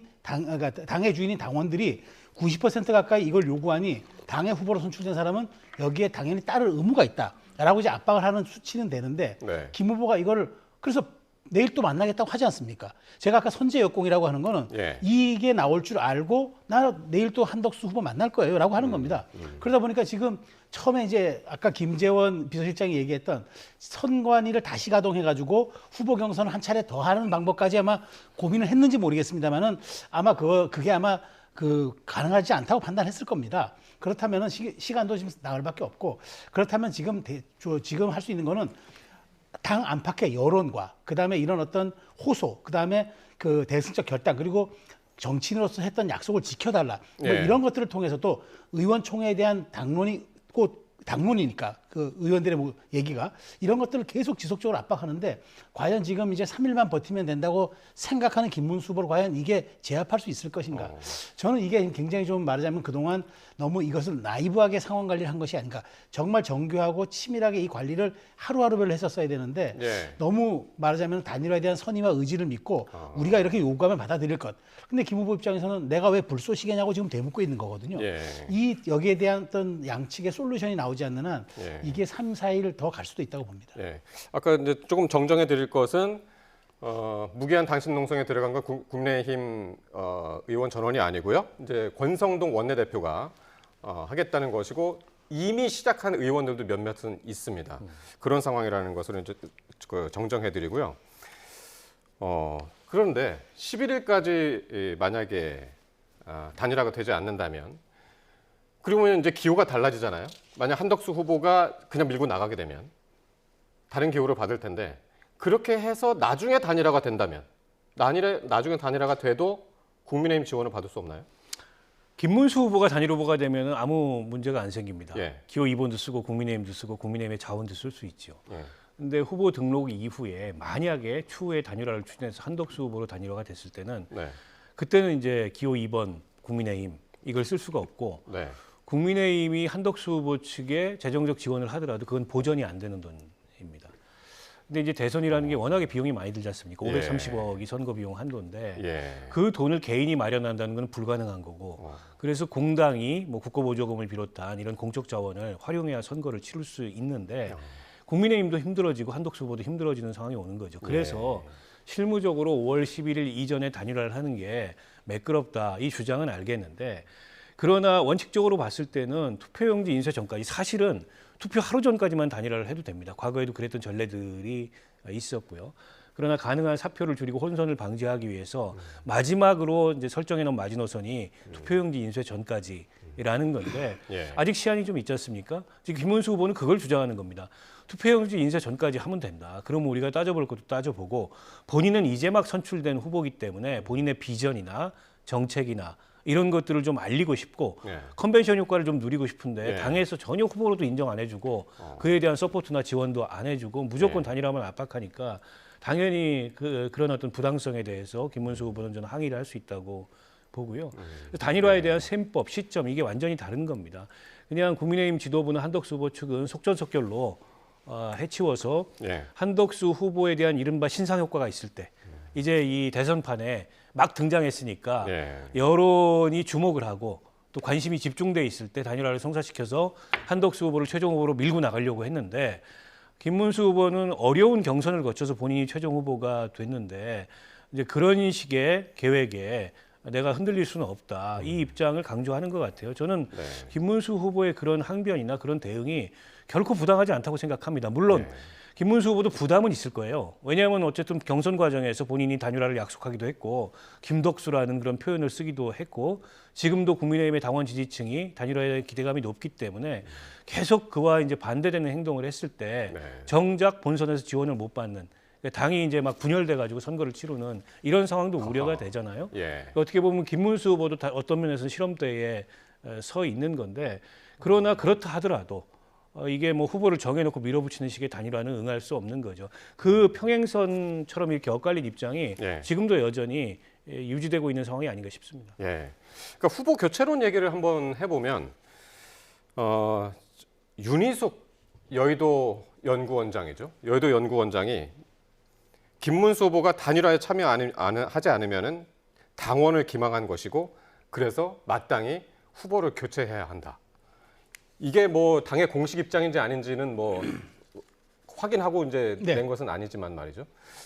당원들이 90% 가까이 이걸 요구하니 당의 후보로 선출된 사람은 여기에 당연히 따를 의무가 있다라고 이제 압박을 하는 수치는 되는데 네. 김 후보가 이거를 그래서 내일 또 만나겠다고 하지 않습니까? 제가 아까 선제역공이라고 하는 거는 예. 이게 나올 줄 알고 나 내일 또 한덕수 후보 만날 거예요라고 하는 겁니다. 그러다 보니까 지금 처음에 이제 아까 김재원 비서실장이 얘기했던 선관위를 다시 가동해가지고 후보 경선을 한 차례 더 하는 방법까지 아마 고민을 했는지 모르겠습니다만은 아마 그게 아마 가능하지 않다고 판단했을 겁니다. 그렇다면은 시간도 지금 나흘밖에 없고 그렇다면 지금 할 수 있는 거는 당 안팎의 여론과 그다음에 이런 어떤 호소, 그다음에 그 대승적 결단 그리고 정치인으로서 했던 약속을 지켜달라 뭐 예. 이런 것들을 통해서 또 의원총회에 대한 당론이니까 그 의원들의 얘기가 이런 것들을 계속 지속적으로 압박하는데 과연 지금 이제 3일만 버티면 된다고 생각하는 김문수 후보를 과연 이게 제압할 수 있을 것인가? 저는 이게 굉장히 좀 말하자면 그동안 너무 이것을 나이브하게 상황 관리를 한 것이 아닌가. 정말 정교하고 치밀하게 이 관리를 하루하루별로 했었어야 되는데 예. 너무 말하자면 단일화에 대한 선의와 의지를 믿고 우리가 이렇게 요구하면 받아들일 것. 근데 김 후보 입장에서는 내가 왜 불쏘시개냐고 지금 대묻고 있는 거거든요. 예. 여기에 대한 어떤 양측의 솔루션이 나오지 않는 한 예. 이게 3, 4일 더 갈 수도 있다고 봅니다. 예. 아까 이제 조금 정정해 드릴 것은 무기한 당신 농성에 들어간 건 국민의힘 의원 전원이 아니고요. 이제 권성동 원내대표가 하겠다는 것이고 이미 시작한 의원들도 몇몇은 있습니다. 그런 상황이라는 것을 이제 정정해 드리고요. 그런데 11일까지 만약에 단일화가 되지 않는다면 그러면 이제 기호가 달라지잖아요. 만약 한덕수 후보가 그냥 밀고 나가게 되면 다른 기호를 받을 텐데 그렇게 해서 나중에 단일화가 된다면 나중에 단일화가 돼도 국민의힘 지원을 받을 수 없나요? 김문수 후보가 단일 후보가 되면 아무 문제가 안 생깁니다. 예. 기호 2번도 쓰고 국민의힘도 쓰고 국민의힘의 자원도 쓸 수 있죠. 예. 근데 후보 등록 이후에 만약에 추후에 단일화를 추진해서 한덕수 후보로 단일화가 됐을 때는 네. 그때는 이제 기호 2번 국민의힘 이걸 쓸 수가 없고 네. 국민의힘이 한덕수 후보 측에 재정적 지원을 하더라도 그건 보전이 안 되는 돈입니다. 근데 이제 대선이라는 게 워낙에 비용이 많이 들지 않습니까? 530억이 선거 비용 한도인데 예. 그 돈을 개인이 마련한다는 건 불가능한 거고 그래서 공당이 뭐 국고보조금을 비롯한 이런 공적 자원을 활용해야 선거를 치를 수 있는데 국민의힘도 힘들어지고 한덕수 후보도 힘들어지는 상황이 오는 거죠. 그래서 실무적으로 5월 11일 이전에 단일화를 하는 게 매끄럽다 이 주장은 알겠는데 그러나 원칙적으로 봤을 때는 투표용지 인쇄 전까지 사실은 투표 하루 전까지만 단일화를 해도 됩니다. 과거에도 그랬던 전례들이 있었고요. 그러나 가능한 사표를 줄이고 혼선을 방지하기 위해서 마지막으로 이제 설정해 놓은 마지노선이 투표용지 인쇄 전까지라는 건데 예. 아직 시한이 좀 있지 않습니까? 지금 김문수 후보는 그걸 주장하는 겁니다. 투표용지 인쇄 전까지 하면 된다. 그럼 우리가 따져볼 것도 따져보고 본인은 이제 막 선출된 후보이기 때문에 본인의 비전이나 정책이나 이런 것들을 좀 알리고 싶고 컨벤션 효과를 좀 누리고 싶은데 당에서 전혀 후보로도 인정 안 해주고 그에 대한 서포트나 지원도 안 해주고 무조건 단일화만 압박하니까 당연히 그런 어떤 부당성에 대해서 김문수 후보는 저는 항의를 할 수 있다고 보고요. 단일화에 대한 셈법, 시점 이게 완전히 다른 겁니다. 그냥 국민의힘 지도부는 한덕수 후보 측은 속전속결로 해치워서 한덕수 후보에 대한 이른바 신상 효과가 있을 때 이제 이 대선판에 막 등장했으니까 여론이 주목을 하고 또 관심이 집중돼 있을 때 단일화를 성사시켜서 한덕수 후보를 최종 후보로 밀고 나가려고 했는데 김문수 후보는 어려운 경선을 거쳐서 본인이 최종 후보가 됐는데 이제 그런 식의 계획에 내가 흔들릴 수는 없다. 이 입장을 강조하는 것 같아요. 저는 네. 김문수 후보의 그런 항변이나 그런 대응이 결코 부당하지 않다고 생각합니다. 물론 네. 김문수 후보도 부담은 있을 거예요. 왜냐하면 어쨌든 경선 과정에서 본인이 단일화를 약속하기도 했고 김덕수라는 그런 표현을 쓰기도 했고 지금도 국민의힘의 당원 지지층이 단일화에 기대감이 높기 때문에 계속 그와 이제 반대되는 행동을 했을 때 네. 정작 본선에서 지원을 못 받는 당이 이제 막 분열돼 가지고 선거를 치르는 이런 상황도 우려가 되잖아요. 예. 어떻게 보면 김문수 후보도 어떤 면에서는 실험대에 서 있는 건데 그러나 그렇다 하더라도 이게 뭐 후보를 정해놓고 밀어붙이는 식의 단일화는 응할 수 없는 거죠. 그 평행선처럼 이렇게 엇갈린 입장이 예. 지금도 여전히 유지되고 있는 상황이 아닌가 싶습니다. 예. 그러니까 후보 교체론 얘기를 한번 해보면 윤희숙 여의도 연구원장이죠. 여의도 연구원장이 김문수 후보가 단일화에 참여하지 않으면은 당원을 기망한 것이고 그래서 마땅히 후보를 교체해야 한다. 이게 뭐 당의 공식 입장인지 아닌지는 뭐 확인하고 이제 네. 낸 것은 아니지만 말이죠.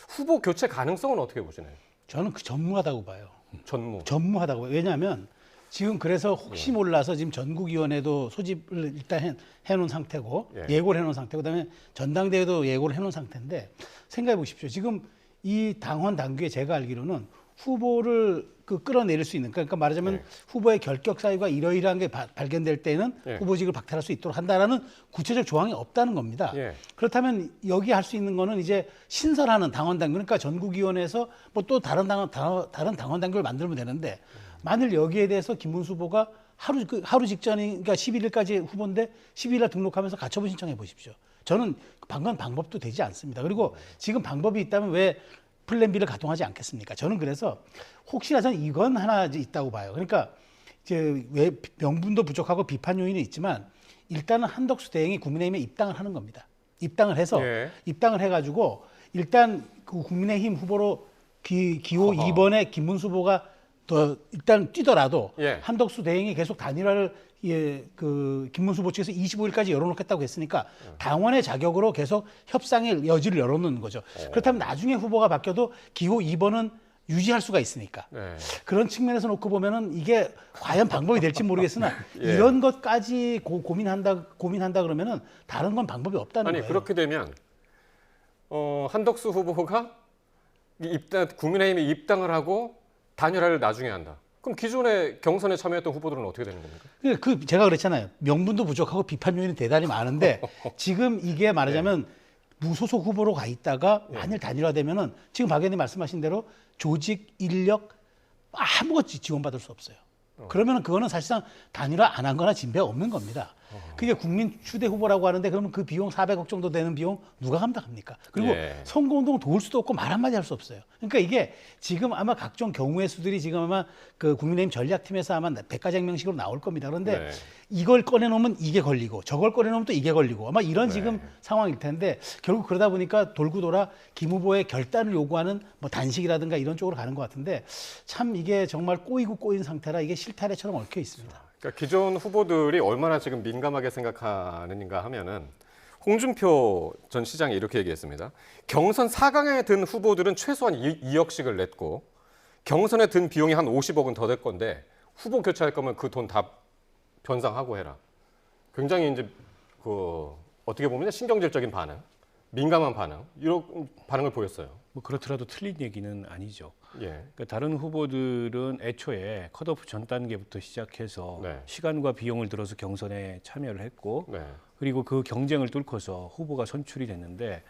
후보 교체 가능성은 어떻게 보시나요? 저는 그 전무하다고 봐요. 전무하다고 봐요. 왜냐하면 지금 그래서 혹시 몰라서 지금 전국위원회도 소집을 일단 해놓은 상태고 예고를 해놓은 상태고 그다음에 전당대회도 예고를 해놓은 상태인데 생각해 보십시오. 지금 이 당원 당규에 제가 알기로는 후보를 끌어내릴 수 있는 그러니까 말하자면 후보의 결격 사유가 이러이러한 게 발견될 때는 후보직을 박탈할 수 있도록 한다라는 구체적 조항이 없다는 겁니다. 그렇다면 여기 할 수 있는 거는 이제 신설하는 당원 당규 그러니까 전국위원회에서 뭐 또 다른 당원 당규를 만들면 되는데 만일 여기에 대해서 김문수 후보가 하루 직전이 그러니까 11일까지 후보인데 12일날 등록하면서 가처분 신청해 보십시오. 저는 방법도 되지 않습니다. 그리고 지금 방법이 있다면 왜 플랜 B를 가동하지 않겠습니까? 저는 그래서 혹시나 저는 이건 하나 있다고 봐요. 그러니까 이제 왜 명분도 부족하고 비판 요인은 있지만 일단은 한덕수 대행이 국민의힘에 입당을 하는 겁니다. 입당을 해서 입당을 해가지고 일단 그 국민의힘 후보로 기호 2번에 김문수 후보가 더 일단 뛰더라도 한덕수 대행이 계속 단일화를 그 김문수 후보 측에서 25일까지 열어놓겠다고 했으니까 당원의 자격으로 계속 협상의 여지를 열어놓는 거죠. 그렇다면 나중에 후보가 바뀌어도 기호 2번은 유지할 수가 있으니까 그런 측면에서 놓고 보면은 이게 과연 방법이 될지 모르겠으나 이런 것까지 고민한다 그러면은 다른 건 방법이 없다는 거예요. 그렇게 되면 한덕수 후보가 국민의힘에 입당을 하고 단일화를 나중에 한다. 그럼 기존에 경선에 참여했던 후보들은 어떻게 되는 겁니까? 제가 그랬잖아요. 명분도 부족하고 비판 요인이 대단히 많은데 지금 이게 말하자면 무소속 후보로 가 있다가 만일 단일화되면은 지금 박 의원님 말씀하신 대로 조직, 인력 아무것도 지원받을 수 없어요. 그러면은 그거는 사실상 단일화 안 한 거나 진배 없는 겁니다. 그게 국민 추대 후보라고 하는데 그러면 그 비용 400억 정도 되는 비용 누가 감당합니까? 그리고 선거운동 도울 수도 없고 말 한마디 할 수 없어요. 그러니까 이게 지금 아마 각종 경우의 수들이 지금 아마 그 국민의힘 전략팀에서 아마 백가쟁명식으로 나올 겁니다. 그런데 이걸 꺼내놓으면 이게 걸리고 저걸 꺼내놓으면 또 이게 걸리고 아마 이런 지금 상황일 텐데 결국 그러다 보니까 돌고 돌아 김 후보의 결단을 요구하는 뭐 단식이라든가 이런 쪽으로 가는 것 같은데 참 이게 정말 꼬이고 꼬인 상태라 이게 실타래처럼 얽혀 있습니다. 그러니까 기존 후보들이 얼마나 지금 민감하게 생각하는가 하면은 홍준표 전 시장이 이렇게 얘기했습니다. 경선 4강에 든 후보들은 최소한 2억씩을 냈고 경선에 든 비용이 한 50억은 더 될 건데 후보 교체할 거면 그 돈 다 변상하고 해라. 굉장히 이제 어떻게 보면 신경질적인 반응, 민감한 반응 이런 반응을 보였어요. 뭐 그렇더라도 틀린 얘기는 아니죠. 그러니까 다른 후보들은 애초에 컷오프 전 단계부터 시작해서 시간과 비용을 들어서 경선에 참여를 했고 그리고 그 경쟁을 뚫고서 후보가 선출이 됐는데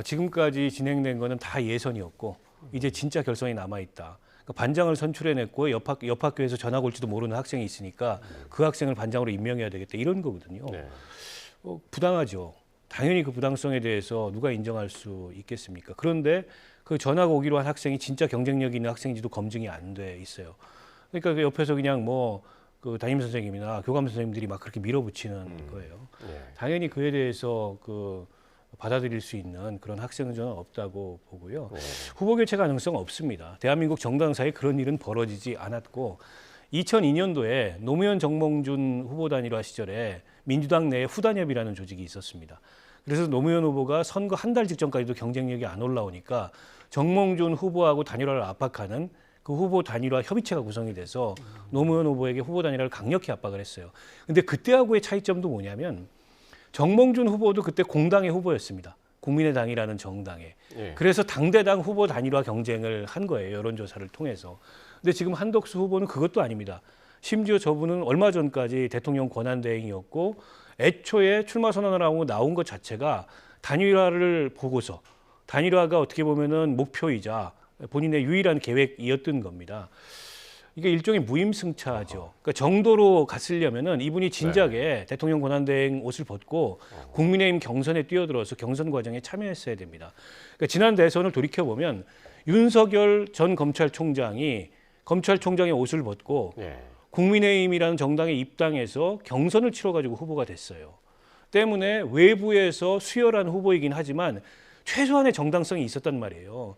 지금까지 진행된 거는 다 예선이었고 이제 진짜 결선이 남아있다. 그러니까 반장을 선출해냈고 옆 학교에서 전학 올지도 모르는 학생이 있으니까 그 학생을 반장으로 임명해야 되겠다 이런 거거든요. 부당하죠. 당연히 그 부당성에 대해서 누가 인정할 수 있겠습니까? 그런데 그 전학 오기로 한 학생이 진짜 경쟁력 있는 학생인지도 검증이 안 돼 있어요. 그러니까 그 옆에서 그냥 그 담임 선생님이나 교감 선생님들이 막 그렇게 밀어붙이는 거예요. 당연히 그에 대해서 받아들일 수 있는 그런 학생은 저는 없다고 보고요. 후보 교체 가능성 없습니다. 대한민국 정당사에 그런 일은 벌어지지 않았고 2002년도에 노무현 정몽준 후보 단일화 시절에 민주당 내에 후단협이라는 조직이 있었습니다. 그래서 노무현 후보가 선거 한 달 직전까지도 경쟁력이 안 올라오니까 정몽준 후보하고 단일화를 압박하는 그 후보 단일화 협의체가 구성이 돼서 노무현 후보에게 후보 단일화를 강력히 압박을 했어요. 근데 그때하고의 차이점도 뭐냐면 정몽준 후보도 그때 공당의 후보였습니다. 국민의당이라는 정당에. 예. 그래서 당대당 후보 단일화 경쟁을 한 거예요. 여론조사를 통해서. 근데 지금 한덕수 후보는 그것도 아닙니다. 심지어 저분은 얼마 전까지 대통령 권한대행이었고 애초에 출마 선언을 하고 나온 것 자체가 단일화를 보고서 단일화가 어떻게 보면은 목표이자 본인의 유일한 계획이었던 겁니다. 이게 일종의 무임승차죠. 그러니까 정도로 갔으려면은 이분이 진작에 대통령 권한대행 옷을 벗고 국민의힘 경선에 뛰어들어서 경선 과정에 참여했어야 됩니다. 그러니까 지난 대선을 돌이켜 보면 윤석열 전 검찰총장이 검찰총장의 옷을 벗고 국민의힘이라는 정당에 입당해서 경선을 치러가지고 후보가 됐어요. 때문에 외부에서 수혈한 후보이긴 하지만 최소한의 정당성이 있었단 말이에요.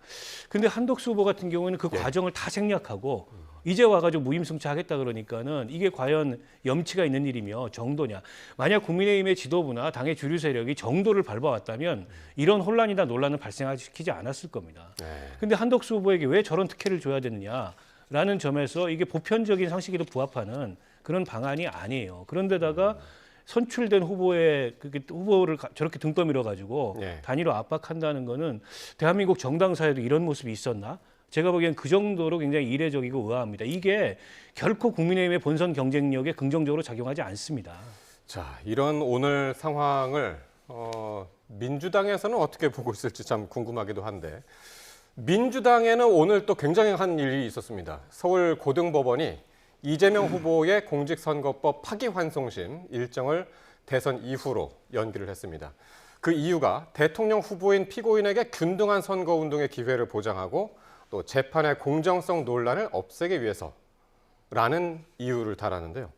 근데 한덕수 후보 같은 경우에는 그 과정을 다 생략하고 이제 와가지고 무임승차하겠다 그러니까는 이게 과연 염치가 있는 일이며 정도냐. 만약 국민의힘의 지도부나 당의 주류 세력이 정도를 밟아왔다면 이런 혼란이나 논란을 발생시키지 않았을 겁니다. 근데 한덕수 후보에게 왜 저런 특혜를 줘야 되느냐라는 점에서 이게 보편적인 상식에도 부합하는 그런 방안이 아니에요. 그런데다가 선출된 후보의 후보를 저렇게 등 떠밀어 가지고 단일화 압박한다는 거는 대한민국 정당사에도 이런 모습이 있었나? 제가 보기엔 그 정도로 굉장히 이례적이고 의아합니다. 이게 결코 국민의힘의 본선 경쟁력에 긍정적으로 작용하지 않습니다. 자, 이런 오늘 상황을 민주당에서는 어떻게 보고 있을지 참 궁금하기도 한데 민주당에는 오늘 또 굉장한 일이 있었습니다. 서울 고등법원이 이재명 후보의 공직선거법 파기환송심 일정을 대선 이후로 연기를 했습니다. 그 이유가 대통령 후보인 피고인에게 균등한 선거운동의 기회를 보장하고 또 재판의 공정성 논란을 없애기 위해서라는 이유를 달았는데요.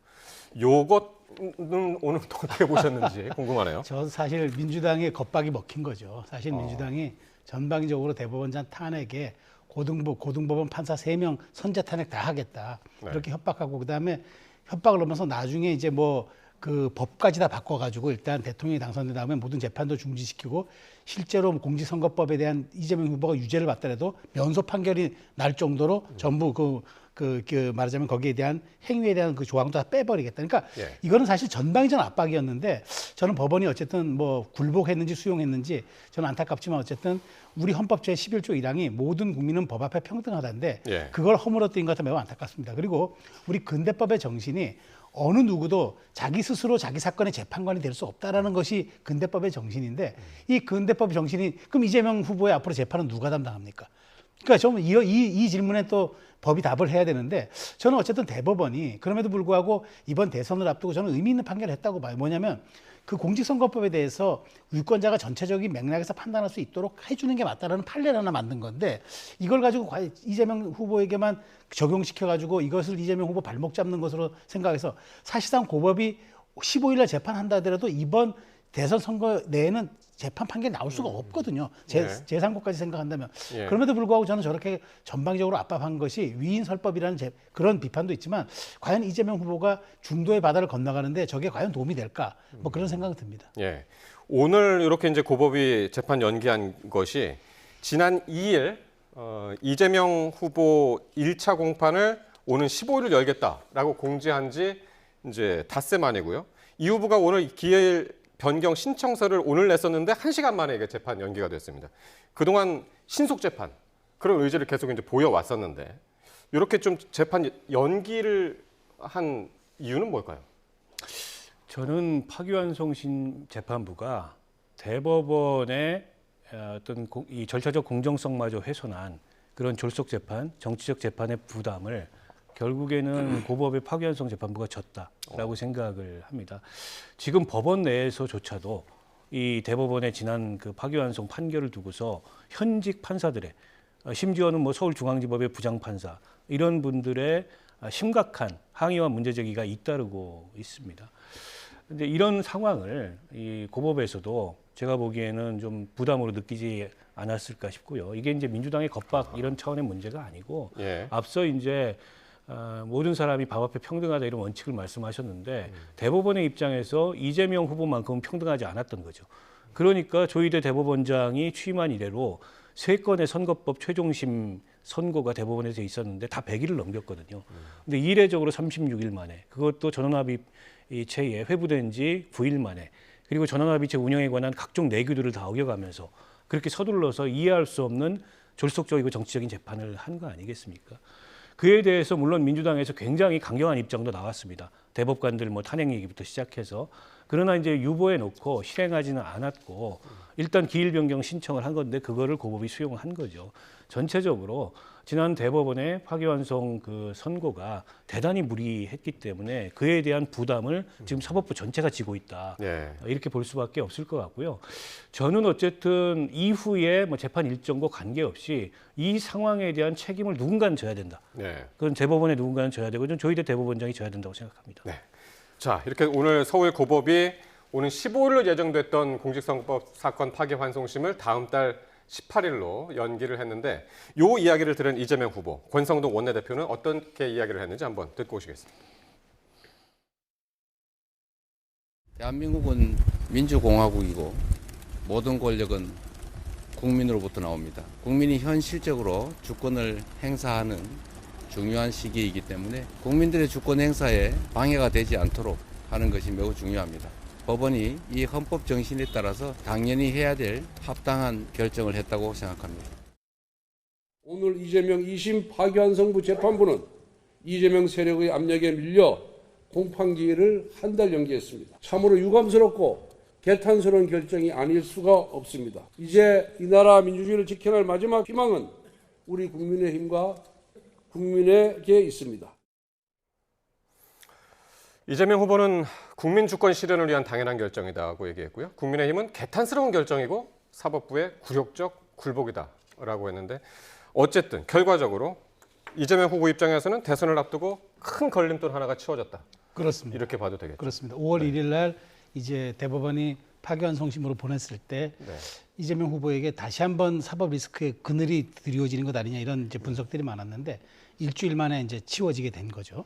요것은 오늘 어떻게 보셨는지 궁금하네요. 저 사실 민주당의 겁박이 먹힌 거죠. 사실 민주당이 전방위적으로 대법원장 탄핵에 고등법원 판사 3명 선제 탄핵 다 하겠다. 이렇게 협박하고 그다음에 협박을 넘어서 나중에 이제 뭐 그 법까지 다 바꿔가지고 일단 대통령이 당선된 다음에 모든 재판도 중지시키고 실제로 공직선거법에 대한 이재명 후보가 유죄를 받더라도 면소 판결이 날 정도로 전부 말하자면 거기에 대한 행위에 대한 그 조항도 다 빼버리겠다. 그러니까 이거는 사실 전방위적 압박이었는데 저는 법원이 어쨌든 뭐 굴복했는지 수용했는지 저는 안타깝지만 어쨌든 우리 헌법 제11조 1항이 모든 국민은 법 앞에 평등하다는데 그걸 허물었던 것 같아 매우 안타깝습니다. 그리고 우리 근대법의 정신이 어느 누구도 자기 스스로 자기 사건의 재판관이 될 수 없다라는 것이 근대법의 정신인데 이 근대법의 정신이 그럼 이재명 후보의 앞으로 재판은 누가 담당합니까? 그러니까 저는 이 질문에 또 법이 답을 해야 되는데 저는 어쨌든 대법원이 그럼에도 불구하고 이번 대선을 앞두고 저는 의미 있는 판결을 했다고 봐요. 뭐냐면 그 공직선거법에 대해서 유권자가 전체적인 맥락에서 판단할 수 있도록 해주는 게 맞다라는 판례를 하나 만든 건데 이걸 가지고 이재명 후보에게만 적용시켜가지고 이것을 이재명 후보 발목 잡는 것으로 생각해서 사실상 고법이 15일날 재판한다 하더라도 이번 대선 선거 내에는 재판 판결이 나올 수가 없거든요. 제3국까지 생각한다면. 그럼에도 불구하고 저는 저렇게 전방적으로 압박한 것이 위인설법이라는 그런 비판도 있지만 과연 이재명 후보가 중도의 바다를 건너가는데 저게 과연 도움이 될까? 뭐 그런 생각이 듭니다. 오늘 이렇게 이제 고법이 재판 연기한 것이 지난 2일 이재명 후보 1차 공판을 오는 15일을 열겠다라고 공지한 지 이제 닷새 만이고요. 이 후보가 오늘 기일 변경 신청서를 오늘 냈었는데 1시간 만에 이게 재판 연기가 됐습니다. 그동안 신속 재판 그런 의지를 계속 이제 보여왔었는데 이렇게 좀 재판 연기를 한 이유는 뭘까요? 저는 파기환송심 재판부가 대법원의 어떤 이 절차적 공정성마저 훼손한 그런 졸속 재판, 정치적 재판의 부담을 결국에는 고법의 파기환송 재판부가 졌다라고 생각을 합니다. 지금 법원 내에서조차도 이 대법원의 지난 그 파기환송 판결을 두고서 현직 판사들의 심지어는 뭐 서울중앙지법의 부장판사 이런 분들의 심각한 항의와 문제제기가 잇따르고 있습니다. 근데 이런 상황을 이 고법에서도 제가 보기에는 좀 부담으로 느끼지 않았을까 싶고요. 이게 이제 민주당의 겁박 이런 차원의 문제가 아니고 앞서 이제 모든 사람이 법 앞에 평등하다 이런 원칙을 말씀하셨는데 대법원의 입장에서 이재명 후보만큼은 평등하지 않았던 거죠. 그러니까 조희대 대법원장이 취임한 이래로 3건의 선거법 최종심 선고가 대법원에서 있었는데 다 100일을 넘겼거든요. 근데 이례적으로 36일 만에, 그것도 전원합의체에 회부된 지 9일 만에, 그리고 전원합의체 운영에 관한 각종 내규들을 다 어겨가면서 그렇게 서둘러서 이해할 수 없는 졸속적이고 정치적인 재판을 한 거 아니겠습니까? 그에 대해서 물론 민주당에서 굉장히 강경한 입장도 나왔습니다. 대법관들 뭐 탄핵 얘기부터 시작해서. 그러나 이제 유보해 놓고 실행하지는 않았고 일단 기일 변경 신청을 한 건데 그거를 고법이 수용을 한 거죠. 전체적으로 지난 대법원의 파기환송 그 선고가 대단히 무리했기 때문에 그에 대한 부담을 지금 사법부 전체가 지고 있다. 이렇게 볼 수밖에 없을 것 같고요. 저는 어쨌든 이후에 뭐 재판 일정과 관계없이 이 상황에 대한 책임을 누군가는 져야 된다. 그건 대법원에 누군가는 져야 되고 좀 조희대 대법원장이 져야 된다고 생각합니다. 자, 이렇게 오늘 서울 고법이 오는 15일로 예정됐던 공직선거법 사건 파기환송심을 다음 달 18일로 연기를 했는데 이 이야기를 들은 이재명 후보, 권성동 원내대표는 어떻게 이야기를 했는지 한번 듣고 오시겠습니다. 대한민국은 민주공화국이고 모든 권력은 국민으로부터 나옵니다. 국민이 현실적으로 주권을 행사하는 중요한 시기이기 때문에 국민들의 주권 행사에 방해가 되지 않도록 하는 것이 매우 중요합니다. 법원이 이 헌법 정신에 따라서 당연히 해야 될 합당한 결정을 했다고 생각합니다. 오늘 이재명 2심 파기환송부 재판부는 이재명 세력의 압력에 밀려 공판기일을 한 달 연기했습니다. 참으로 유감스럽고 개탄스러운 결정이 아닐 수가 없습니다. 이제 이 나라 민주주의를 지켜낼 마지막 희망은 우리 국민의힘과 국민에게 있습니다. 이재명 후보는 국민 주권 실현을 위한 당연한 결정이다고 얘기했고요. 국민의힘은 개탄스러운 결정이고 사법부의 굴욕적 굴복이다라고 했는데 어쨌든 결과적으로 이재명 후보 입장에서는 대선을 앞두고 큰 걸림돌 하나가 치워졌다. 그렇습니다. 이렇게 봐도 되겠죠. 그렇습니다. 5월 1일 날 이제 대법원이 파기환송심으로 보냈을 때 이재명 후보에게 다시 한번 사법 리스크의 그늘이 드리워지는 것 아니냐 이런 이제 분석들이 많았는데 일주일 만에 이제 치워지게 된 거죠.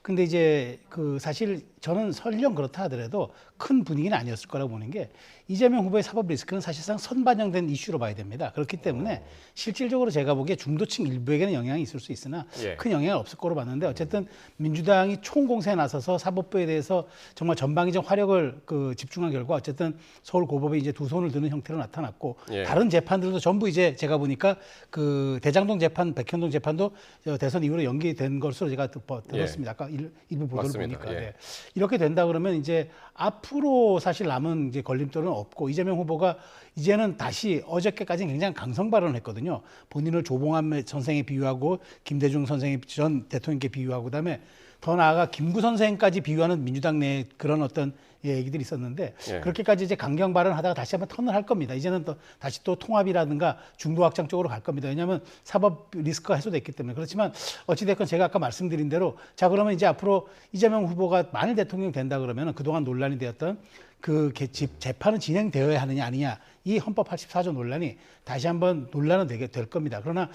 근데 이제 그 사실 저는 설령 그렇다 하더라도 큰 분위기는 아니었을 거라고 보는 게 이재명 후보의 사법 리스크는 사실상 선반영된 이슈로 봐야 됩니다. 그렇기 때문에 실질적으로 제가 보기에 중도층 일부에게는 영향이 있을 수 있으나 큰 영향은 없을 거로 봤는데 어쨌든 민주당이 총공세에 나서서 사법부에 대해서 정말 전방위적 화력을 그 집중한 결과 어쨌든 서울 고법이 이제 두 손을 드는 형태로 나타났고 다른 재판들도 전부 이제 제가 보니까 그 대장동 재판, 백현동 재판도 대선 이후로 연기된 것으로 제가 들었습니다. 아까 일부 보도를 맞습니다. 보니까 이렇게 된다 그러면 이제 앞으로 사실 남은 이제 걸림돌은 없고 이재명 후보가 이제는 다시 어저께까지는 굉장히 강성 발언을 했거든요. 본인을 조봉암 선생에 비유하고 김대중 선생의 전 대통령께 비유하고 그다음에 더 나아가 김구 선생까지 비유하는 민주당 내 그런 어떤 얘기들이 있었는데 그렇게까지 이제 강경 발언하다가 다시 한번 턴을 할 겁니다. 이제는 또 다시 또 통합이라든가 중도 확장 쪽으로 갈 겁니다. 왜냐하면 사법 리스크가 해소됐기 때문에. 그렇지만 어찌됐건 제가 아까 말씀드린 대로 자 그러면 이제 앞으로 이재명 후보가 만일 대통령 된다 그러면 그동안 논란이 되었던 그 재판은 진행되어야 하느냐 아니냐 이 헌법 84조 논란이 다시 한번 논란은 될 겁니다. 그러나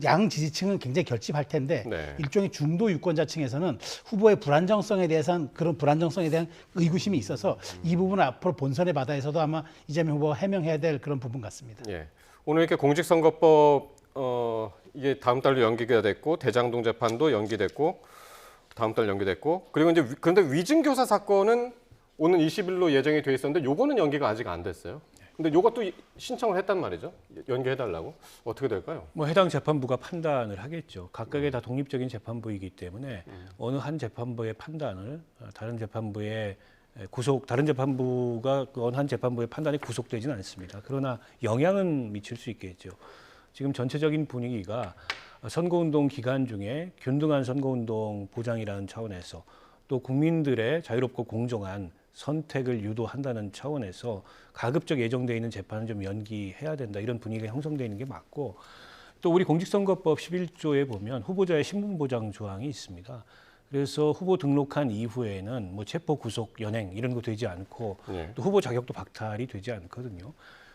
양 지지층은 굉장히 결집할 텐데 일종의 중도 유권자층에서는 후보의 불안정성에 대해서는 그런 불안정성에 대한 의구심이 있어서 이 부분은 앞으로 본선의 바다에서도 아마 이재명 후보가 해명해야 될 그런 부분 같습니다. 오늘 이렇게 공직선거법 이게 다음 달로 연기가 됐고 대장동 재판도 연기됐고 다음 달 연기됐고 그리고 이제 그런데 위증교사 사건은 오는 20일로 예정이 돼 있었는데 요거는 연기가 아직 안 됐어요. 근데 요것도 신청을 했단 말이죠. 연기해달라고. 어떻게 될까요? 뭐 해당 재판부가 판단을 하겠죠. 각각의 다 독립적인 재판부이기 때문에 어느 한 재판부의 판단을 다른 재판부가 그 어느 한 재판부의 판단이 구속되지는 않습니다. 그러나 영향은 미칠 수 있겠죠. 지금 전체적인 분위기가 선거운동 기간 중에 균등한 선거운동 보장이라는 차원에서 또 국민들의 자유롭고 공정한 선택을 유도한다는 차원에서 가급적 예정되어 있는 재판은 좀 연기해야 된다. 이런 분위기가 형성되어 있는 게 맞고 또 우리 공직선거법 11조에 보면 후보자의 신분보장 조항이 있습니다. 그래서 후보 등록한 이후에는 뭐 체포, 구속, 연행 이런 거 되지 않고 또 후보 자격도 박탈이 되지 않거든요.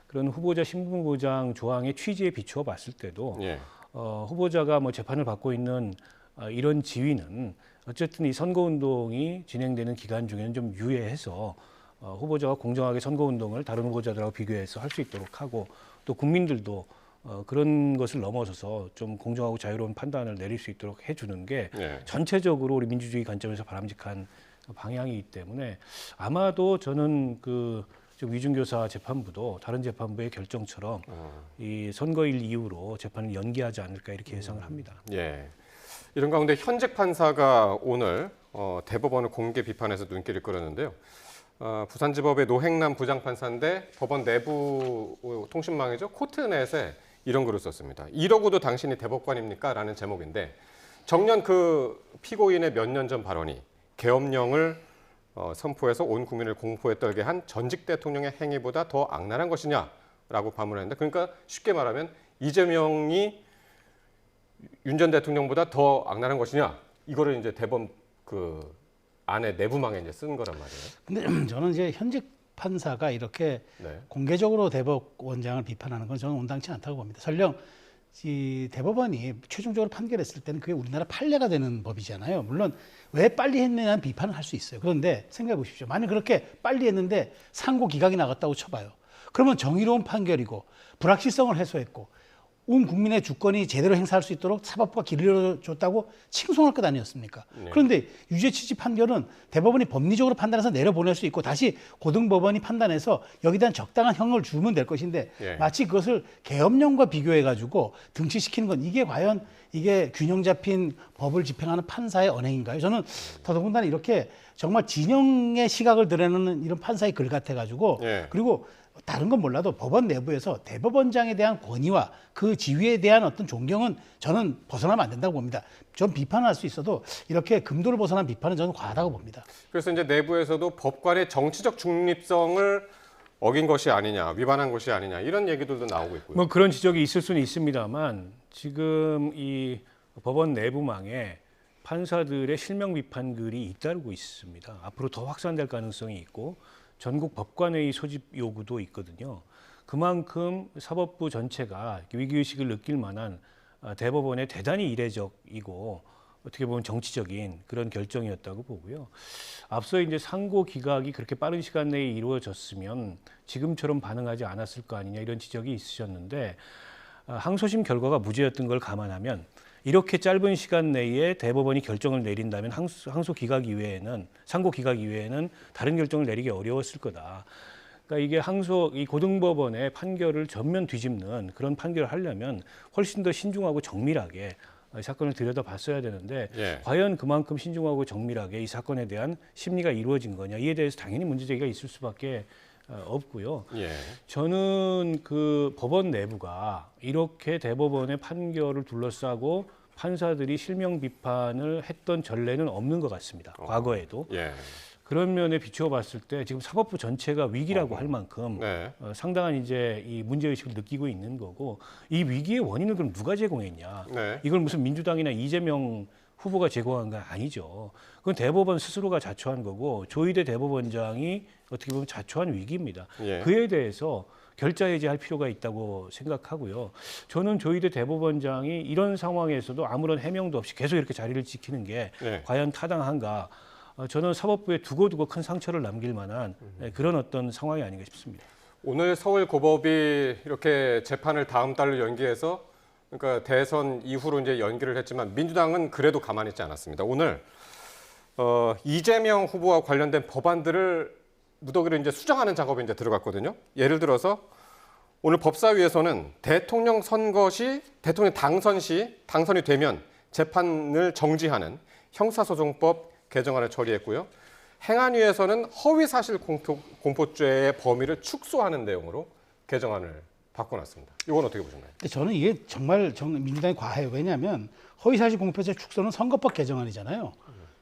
그런 후보자 신분보장 조항의 취지에 비추어 봤을 때도 후보자가 뭐 재판을 받고 있는 이런 지위는 어쨌든 이 선거운동이 진행되는 기간 중에는 좀 유예해서 후보자가 공정하게 선거운동을 다른 후보자들하고 비교해서 할 수 있도록 하고 또 국민들도 그런 것을 넘어서서 좀 공정하고 자유로운 판단을 내릴 수 있도록 해주는 게 네. 전체적으로 우리 민주주의 관점에서 바람직한 방향이기 때문에 아마도 저는 좀 위중교사 재판부도 다른 재판부의 결정처럼 이 선거일 이후로 재판을 연기하지 않을까 이렇게 예상을 합니다. 예. 이런 가운데 현직 판사가 오늘 대법원을 공개 비판해서 눈길을 끌었는데요. 부산지법의 노행남 부장판사인데 법원 내부 통신망이죠. 코트넷에 이런 글을 썼습니다. 이러고도 당신이 대법관입니까? 라는 제목인데 정년 그 피고인의 몇 년 전 발언이 계엄령을 선포해서 온 국민을 공포에 떨게 한 전직 대통령의 행위보다 더 악랄한 것이냐라고 반문했는데 그러니까 쉽게 말하면 이재명이 윤 전 대통령보다 더 악랄한 것이냐 이거를 이제 대법원 안에 내부망에 이제 쓴 거란 말이에요. 근데 저는 이제 현직 판사가 이렇게 네. 공개적으로 대법원장을 비판하는 건 저는 온당치 않다고 봅니다. 설령 이 대법원이 최종적으로 판결했을 때는 그게 우리나라 판례가 되는 법이잖아요. 물론 왜 빨리 했느냐는 비판을 할 수 있어요. 그런데 생각해 보십시오. 만약 그렇게 빨리 했는데 상고 기각이 나갔다고 쳐봐요. 그러면 정의로운 판결이고 불확실성을 해소했고 온 국민의 주권이 제대로 행사할 수 있도록 사법부가 길을 열어줬다고 칭송할 것 아니었습니까? 네. 그런데 유죄 취지 판결은 대법원이 법리적으로 판단해서 내려보낼 수 있고 다시 고등법원이 판단해서 여기에 대한 적당한 형을 주면 될 것인데 예. 마치 그것을 계엄령과 비교해가지고 등치시키는 건 이게 과연 이게 균형 잡힌 법을 집행하는 판사의 언행인가요? 저는 더더군다나 이렇게 정말 진영의 시각을 드러내는 이런 판사의 글 같아가지고 예. 그리고 다른 건 몰라도 법원 내부에서 대법원장에 대한 권위와 그 지위에 대한 어떤 존경은 저는 벗어나면 안 된다고 봅니다. 좀 비판할 수 있어도 이렇게 금도를 벗어난 비판은 저는 과하다고 봅니다. 그래서 이제 내부에서도 법관의 정치적 중립성을 어긴 것이 아니냐, 위반한 것이 아니냐 이런 얘기들도 나오고 있고요. 뭐 그런 지적이 있을 수는 있습니다만 지금 이 법원 내부망에 판사들의 실명 비판 글이 잇따르고 있습니다. 앞으로 더 확산될 가능성이 있고 전국 법관회의 소집 요구도 있거든요. 그만큼 사법부 전체가 위기의식을 느낄 만한 대법원의 대단히 이례적이고 어떻게 보면 정치적인 그런 결정이었다고 보고요. 앞서 이제 상고 기각이 그렇게 빠른 시간 내에 이루어졌으면 지금처럼 반응하지 않았을 거 아니냐 이런 지적이 있으셨는데 항소심 결과가 무죄였던 걸 감안하면 이렇게 짧은 시간 내에 대법원이 결정을 내린다면 상고 기각 이외에는 다른 결정을 내리기 어려웠을 거다. 그러니까 이게 이 고등법원의 판결을 전면 뒤집는 그런 판결을 하려면 훨씬 더 신중하고 정밀하게 사건을 들여다봤어야 되는데 예. 과연 그만큼 신중하고 정밀하게 이 사건에 대한 심리가 이루어진 거냐 이에 대해서 당연히 문제제기가 있을 수밖에 없고요. 예. 저는 그 법원 내부가 이렇게 대법원의 판결을 둘러싸고 판사들이 실명 비판을 했던 전례는 없는 것 같습니다. 과거에도. 예. 그런 면에 비추어 봤을 때 지금 사법부 전체가 위기라고 할 만큼 네. 상당한 이제 이 문제의식을 느끼고 있는 거고 이 위기의 원인을 그럼 누가 제공했냐. 네. 이걸 무슨 민주당이나 이재명 후보가 제공한 건 아니죠. 그건 대법원 스스로가 자초한 거고 조희대 대법원장이 어떻게 보면 자초한 위기입니다. 예. 그에 대해서 결자해지할 필요가 있다고 생각하고요. 저는 조희대 대법원장이 이런 상황에서도 아무런 해명도 없이 계속 이렇게 자리를 지키는 게 네. 과연 타당한가. 저는 사법부에 두고두고 큰 상처를 남길 만한 그런 어떤 상황이 아닌가 싶습니다. 오늘 서울고법이 이렇게 재판을 다음 달로 연기해서 그러니까 대선 이후로 이제 연기를 했지만 민주당은 그래도 가만히 있지 않았습니다. 오늘 이재명 후보와 관련된 법안들을 무더기로 이제 수정하는 작업에 이제 들어갔거든요. 예를 들어서 오늘 법사위에서는 대통령 선거 시 대통령 당선 시 당선이 되면 재판을 정지하는 형사소송법 개정안을 처리했고요. 행안위에서는 허위사실 공포죄의 범위를 축소하는 내용으로 개정안을 바꿔놨습니다. 이건 어떻게 보셨나요? 저는 이게 정말 민주당이 과해요. 왜냐하면 허위사실 공표죄 축소는 선거법 개정안이잖아요.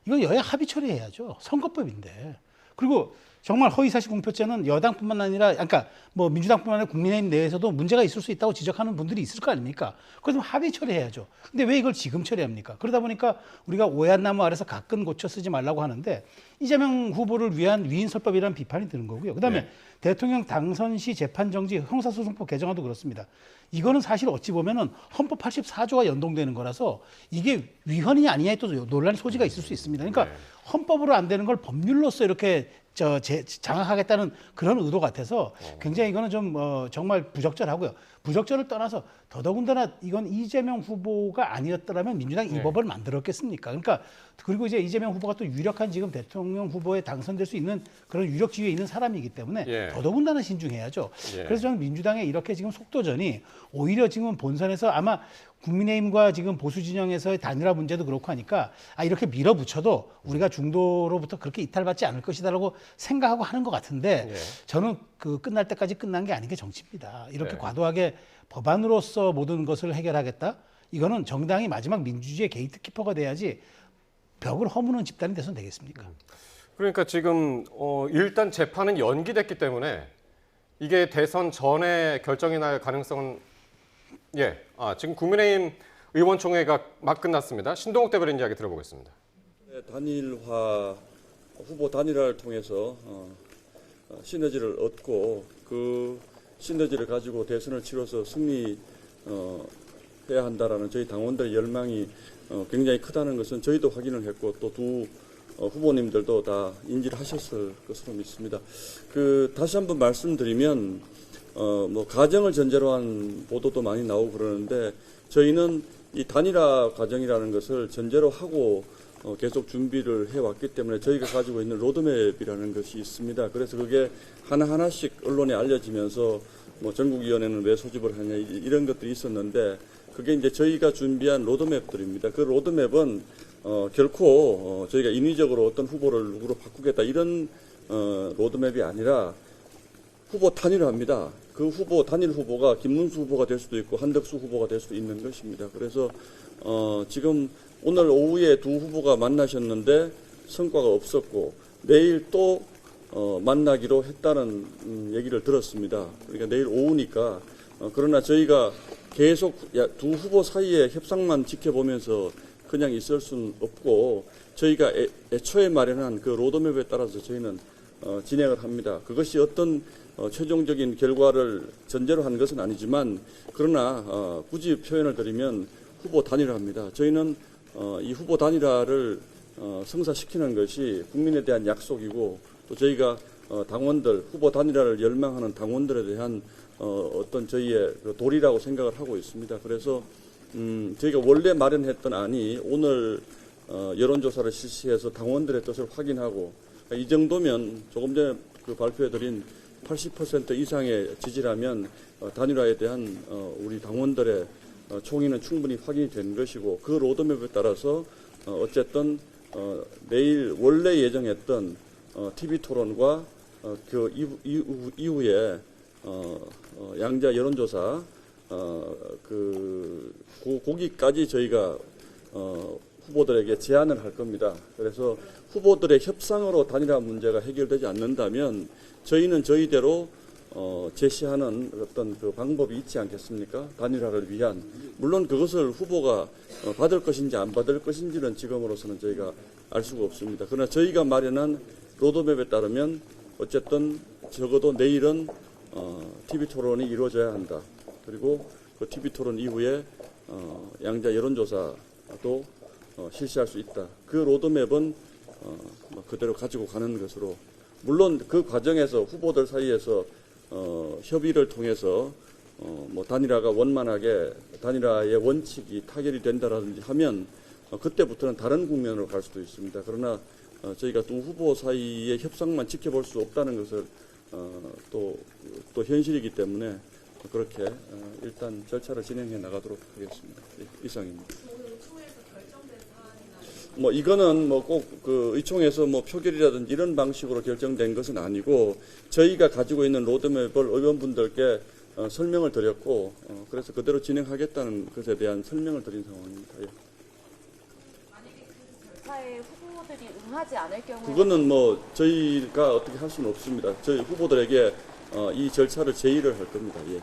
이건 여야 합의 처리해야죠. 선거법인데. 그리고 정말 허위사실 공표죄는 여당뿐만 아니라, 그러니까 뭐 민주당뿐만 아니라 국민의힘 내에서도 문제가 있을 수 있다고 지적하는 분들이 있을 거 아닙니까? 그래서 합의 처리해야죠. 근데 왜 이걸 지금 처리합니까? 그러다 보니까 우리가 오얏나무 아래서 가끔 고쳐 쓰지 말라고 하는데 이재명 후보를 위한 위인설법이라는 비판이 드는 거고요. 그다음에 네. 대통령 당선 시 재판정지 형사소송법 개정안도 그렇습니다. 이거는 사실 어찌 보면은 헌법 84조가 연동되는 거라서 이게 위헌이냐 아니냐에 또 논란의 소지가 있을 수 있습니다. 그러니까 네. 헌법으로 안 되는 걸 법률로서 이렇게 장악하겠다는 그런 의도 같아서 굉장히 이거는 좀 정말 부적절하고요. 부적절을 떠나서 더더군다나 이건 이재명 후보가 아니었더라면 민주당이 이 법을 만들었겠습니까? 그러니까 그리고 이제 이재명 후보가 또 유력한 지금 대통령 후보에 당선될 수 있는 그런 유력 지위에 있는 사람이기 때문에 더더군다나 신중해야죠. 그래서 저는 민주당의 이렇게 지금 속도전이 오히려 지금 본선에서 아마 국민의힘과 지금 보수 진영에서의 단일화 문제도 그렇고 하니까 이렇게 밀어붙여도 우리가 중도로부터 그렇게 이탈받지 않을 것이다라고 생각하고 하는 것 같은데 저는 그 끝날 때까지 끝난 게 아닌 게 정치입니다. 이렇게 과도하게 법안으로서 모든 것을 해결하겠다? 이거는 정당이 마지막 민주주의의 게이트키퍼가 돼야지 벽을 허무는 집단이 돼서는 되겠습니까? 그러니까 지금 일단 재판은 연기됐기 때문에 이게 대선 전에 결정이 날 가능성은 지금 국민의힘 의원총회가 막 끝났습니다. 신동욱 대변인 이야기 들어보겠습니다. 단일화, 후보 단일화를 통해서 시너지를 얻고 그 시너지를 가지고 대선을 치러서 승리해야 한다라는 저희 당원들의 열망이 굉장히 크다는 것은 저희도 확인을 했고 또 두 후보님들도 다 인지를 하셨을 것으로 믿습니다. 다시 한번 말씀드리면 가정을 전제로 한 보도도 많이 나오고 그러는데 저희는 이 단일화 과정이라는 것을 전제로 하고 계속 준비를 해왔기 때문에 저희가 가지고 있는 로드맵이라는 것이 있습니다. 그래서 그게 하나하나씩 언론에 알려지면서 전국위원회는 왜 소집을 하냐 이런 것들이 있었는데 그게 이제 저희가 준비한 로드맵들입니다. 그 로드맵은 결코 저희가 인위적으로 어떤 후보를 누구로 바꾸겠다 이런 로드맵이 아니라 후보 단일화입니다. 그 후보 단일 후보가 김문수 후보가 될 수도 있고 한덕수 후보가 될 수도 있는 것입니다. 그래서 지금 오늘 오후에 두 후보가 만나셨는데 성과가 없었고 내일 또 만나기로 했다는 얘기를 들었습니다. 그러니까 내일 오후니까 그러나 저희가 계속 두 후보 사이에 협상만 지켜보면서 그냥 있을 수는 없고 저희가 애초에 마련한 그 로드맵에 따라서 저희는 진행을 합니다. 그것이 어떤 최종적인 결과를 전제로 한 것은 아니지만 그러나 굳이 표현을 드리면 후보 단일화입니다. 저희는 이 후보 단일화를 성사시키는 것이 국민에 대한 약속이고 또 저희가 당원들 후보 단일화를 열망하는 당원들에 대한 어떤 저희의 도리라고 생각을 하고 있습니다. 그래서 저희가 원래 마련했던 안이 오늘 여론조사를 실시해서 당원들의 뜻을 확인하고 이 정도면 조금 전에 발표해드린 80% 이상의 지지라면 단일화에 대한 우리 당원들의 총의는 충분히 확인이 된 것이고 그 로드맵에 따라서 어쨌든 내일 원래 예정했던 TV 토론과 그 이후에 양자 여론조사 거기까지 저희가 후보들에게 제안을 할 겁니다. 그래서 후보들의 협상으로 단일화 문제가 해결되지 않는다면 저희는 저희대로 제시하는 어떤 그 방법이 있지 않겠습니까? 단일화를 위한. 물론 그것을 후보가 받을 것인지 안 받을 것인지는 지금으로서는 저희가 알 수가 없습니다. 그러나 저희가 마련한 로드맵에 따르면 어쨌든 적어도 내일은 TV 토론이 이루어져야 한다. 그리고 그 TV 토론 이후에 양자 여론조사도 실시할 수 있다. 그 로드맵은 그대로 가지고 가는 것으로 물론 그 과정에서 후보들 사이에서 협의를 통해서 단일화가 원만하게 단일화의 원칙이 타결이 된다라든지 하면 그때부터는 다른 국면으로 갈 수도 있습니다. 그러나 저희가 두 후보 사이의 협상만 지켜볼 수 없다는 것을 또 현실이기 때문에 그렇게 일단 절차를 진행해 나가도록 하겠습니다. 이상입니다. 이거는 꼭 그 의총에서 표결이라든지 이런 방식으로 결정된 것은 아니고 저희가 가지고 있는 로드맵을 의원분들께 설명을 드렸고 그래서 그대로 진행하겠다는 것에 대한 설명을 드린 상황입니다. 예. 만약에 그 절차에 후보들이 응하지 않을 경우에 그거는 저희가 어떻게 할 수는 없습니다. 저희 후보들에게 이 절차를 제의를 할 겁니다. 예.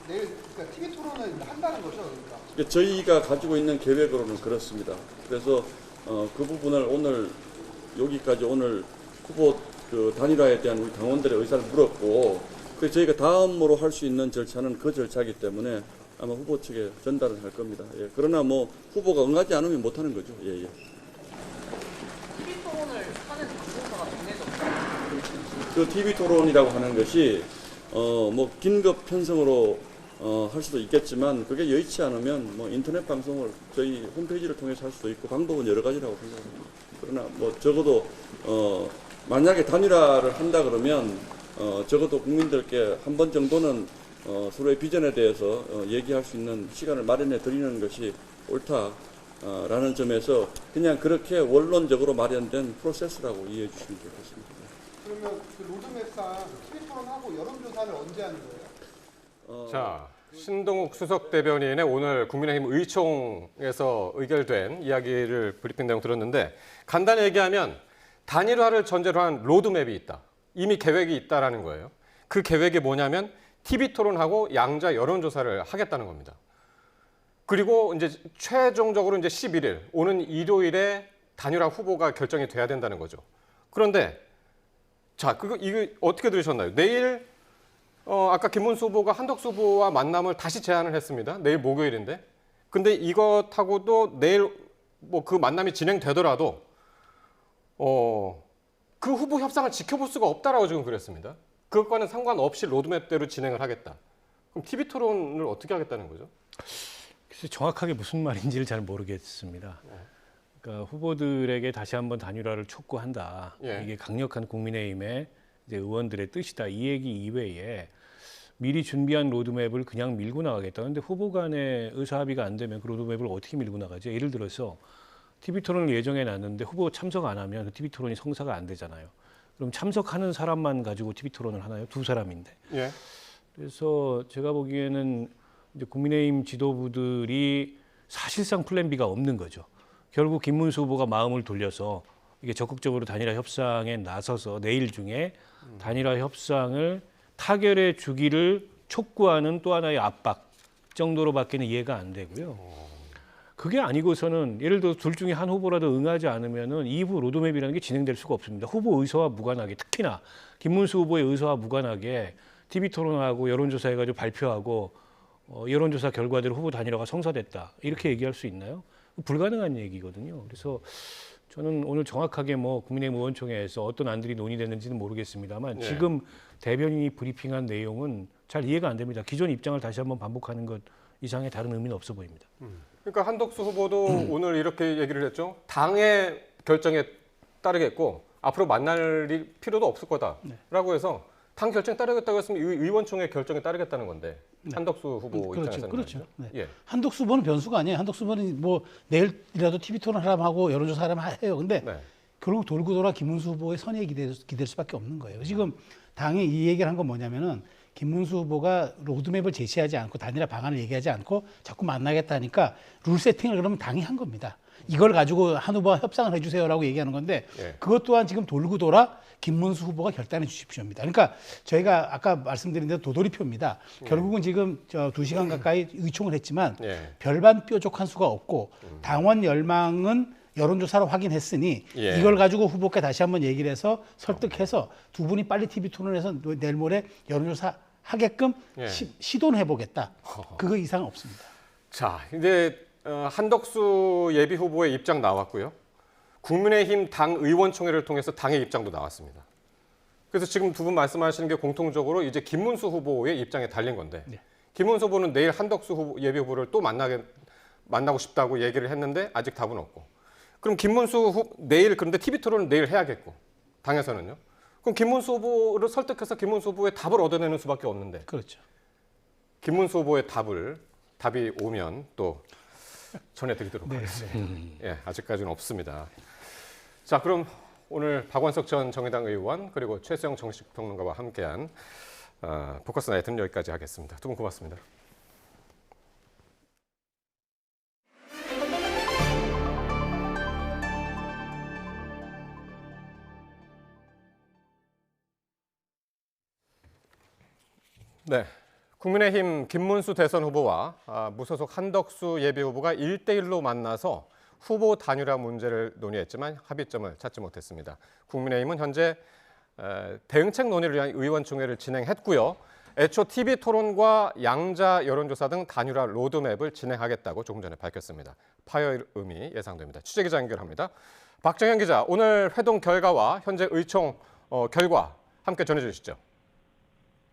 내일 TV 토론을 한다는 거죠? 그러니까. 저희가 가지고 있는 계획으로는 그렇습니다. 그래서 그 부분을 오늘 여기까지 오늘 후보 단일화에 대한 우리 당원들의 의사를 물었고 그래서 저희가 다음으로 할 수 있는 절차는 그 절차이기 때문에 아마 후보 측에 전달을 할 겁니다. 예. 그러나 후보가 응하지 않으면 못하는 거죠. 예. TV 토론을 하는 방송사가 그 TV 토론이라고 하는 것이 뭐 긴급 편성으로 할 수도 있겠지만 그게 여의치 않으면 뭐 인터넷 방송을 저희 홈페이지를 통해서 할 수도 있고 방법은 여러 가지라고 생각합니다. 그러나 뭐 적어도 만약에 단일화를 한다 그러면 적어도 국민들께 한 번 정도는 서로의 비전에 대해서 얘기할 수 있는 시간을 마련해 드리는 것이 옳다라는 점에서 그냥 그렇게 원론적으로 마련된 프로세스라고 이해해 주시면 좋겠습니다. 그러면 그 로드맵상 TV 토론하고 여론조사를 언제 하는 거예요? 자, 신동욱 수석 대변인의 오늘 국민의힘 의총에서 의결된 이야기를 브리핑 내용 들었는데 간단히 얘기하면 단일화를 전제로 한 로드맵이 있다. 이미 계획이 있다라는 거예요. 그 계획이 뭐냐면 TV 토론하고 양자 여론조사를 하겠다는 겁니다. 그리고 이제 최종적으로 이제 11일 오는 일요일에 단일화 후보가 결정이 돼야 된다는 거죠. 그런데 자, 이거 어떻게 들으셨나요? 내일 아까 김문수 후보가 한덕수 후보와 만남을 다시 제안을 했습니다. 내일 목요일인데. 근데 이것하고도 내일 뭐 그 만남이 진행되더라도 그 후보 협상을 지켜볼 수가 없다라고 지금 그랬습니다. 그것과는 상관없이 로드맵대로 진행을 하겠다. 그럼 TV 토론을 어떻게 하겠다는 거죠? 글쎄 정확하게 무슨 말인지를 잘 모르겠습니다. 그러니까 후보들에게 다시 한번 단일화를 촉구한다. 예. 이게 강력한 국민의힘의 이제 의원들의 뜻이다. 이 얘기 이외에 미리 준비한 로드맵을 그냥 밀고 나가겠다. 그런데 후보 간의 의사합의가 안 되면 그 로드맵을 어떻게 밀고 나가죠? 예를 들어서 TV 토론을 예정해 놨는데 후보 참석 안 하면 그 TV 토론이 성사가 안 되잖아요. 그럼 참석하는 사람만 가지고 TV 토론을 하나요? 두 사람인데. 예. 그래서 제가 보기에는 이제 국민의힘 지도부들이 사실상 플랜 B가 없는 거죠. 결국 김문수 후보가 마음을 돌려서 이게 적극적으로 단일화 협상에 나서서 내일 중에 단일화 협상을 타결해 주기를 촉구하는 또 하나의 압박 정도로밖에는 이해가 안 되고요. 그게 아니고서는 예를 들어 둘 중에 한 후보라도 응하지 않으면은 이후 로드맵이라는 게 진행될 수가 없습니다. 후보 의사와 무관하게 특히나 김문수 후보의 의사와 무관하게 TV 토론하고 여론조사 해가지고 발표하고 여론조사 결과대로 후보 단일화가 성사됐다 이렇게 얘기할 수 있나요? 불가능한 얘기거든요. 그래서 저는 오늘 정확하게 뭐 국민의힘 의원총회에서 어떤 안들이 논의됐는지는 모르겠습니다만 네. 지금 대변인이 브리핑한 내용은 잘 이해가 안 됩니다. 기존 입장을 다시 한번 반복하는 것 이상의 다른 의미는 없어 보입니다. 그러니까 한덕수 후보도 오늘 이렇게 얘기를 했죠. 당의 결정에 따르겠고 앞으로 만날 필요도 없을 거다라고 해서 당 결정에 따르겠다고 했으면 의원총회 결정에 따르겠다는 건데 한덕수 후보 입장에서는 그렇죠. 네. 예. 한덕수 후보는 변수가 아니에요. 한덕수 후보는 뭐 내일이라도 TV 토론 하라면 하고 여론조사 하라면 해요. 근데 네. 결국 돌고 돌아 김문수 후보의 선의에 기댈 수밖에 없는 거예요. 지금 당이 이 얘기를 한 건 뭐냐면은 김문수 후보가 로드맵을 제시하지 않고 단일화 방안을 얘기하지 않고 자꾸 만나겠다 하니까 룰 세팅을 그러면 당이 한 겁니다. 이걸 가지고 한 후보와 협상을 해주세요라고 얘기하는 건데 예. 그것 또한 지금 돌고 돌아 김문수 후보가 결단해 주십시오입니다. 그러니까 저희가 아까 말씀드린 대로 도돌이표입니다. 결국은 지금 2시간 가까이 의총을 했지만 예. 별반 뾰족한 수가 없고 당원 열망은 여론조사로 확인했으니 예. 이걸 가지고 후보께 다시 한번 얘기를 해서 설득해서 두 분이 빨리 TV 토론해서 내일 모레 여론조사 하게끔 예. 시도는 해보겠다. 그거 이상 없습니다. 자, 이제 한덕수 예비 후보의 입장 나왔고요. 국민의힘 당 의원총회를 통해서 당의 입장도 나왔습니다. 그래서 지금 두 분 말씀하시는 게 공통적으로 이제 김문수 후보의 입장에 달린 건데 네. 김문수 후보는 내일 한덕수 예비 후보를 또 만나고 싶다고 얘기를 했는데 아직 답은 없고. 그럼 김문수 내일 그런데 TV 토론은 내일 해야겠고 당에서는요. 그럼 김문수 후보를 설득해서 김문수 후보의 답을 얻어내는 수밖에 없는데. 그렇죠. 김문수 후보의 답이 오면 또 전해드리도록 하겠습니다. 예, 아직까지는 없습니다. 자, 그럼 오늘 박원석 전 정의당 의원 그리고 최수영 정치평론가와 함께한 포커스 나이트는 여기까지 하겠습니다. 두 분 고맙습니다. 네, 국민의힘 김문수 대선 후보와 무소속 한덕수 예비 후보가 1대1로 만나서 후보 단일화 문제를 논의했지만 합의점을 찾지 못했습니다. 국민의힘은 현재 대응책 논의를 위한 의원총회를 진행했고요. 애초 TV 토론과 양자 여론조사 등 단일화 로드맵을 진행하겠다고 조금 전에 밝혔습니다. 파열음이 예상됩니다. 취재기자 연결합니다. 박정현 기자, 오늘 회동 결과와 현재 의총 결과 함께 전해주시죠.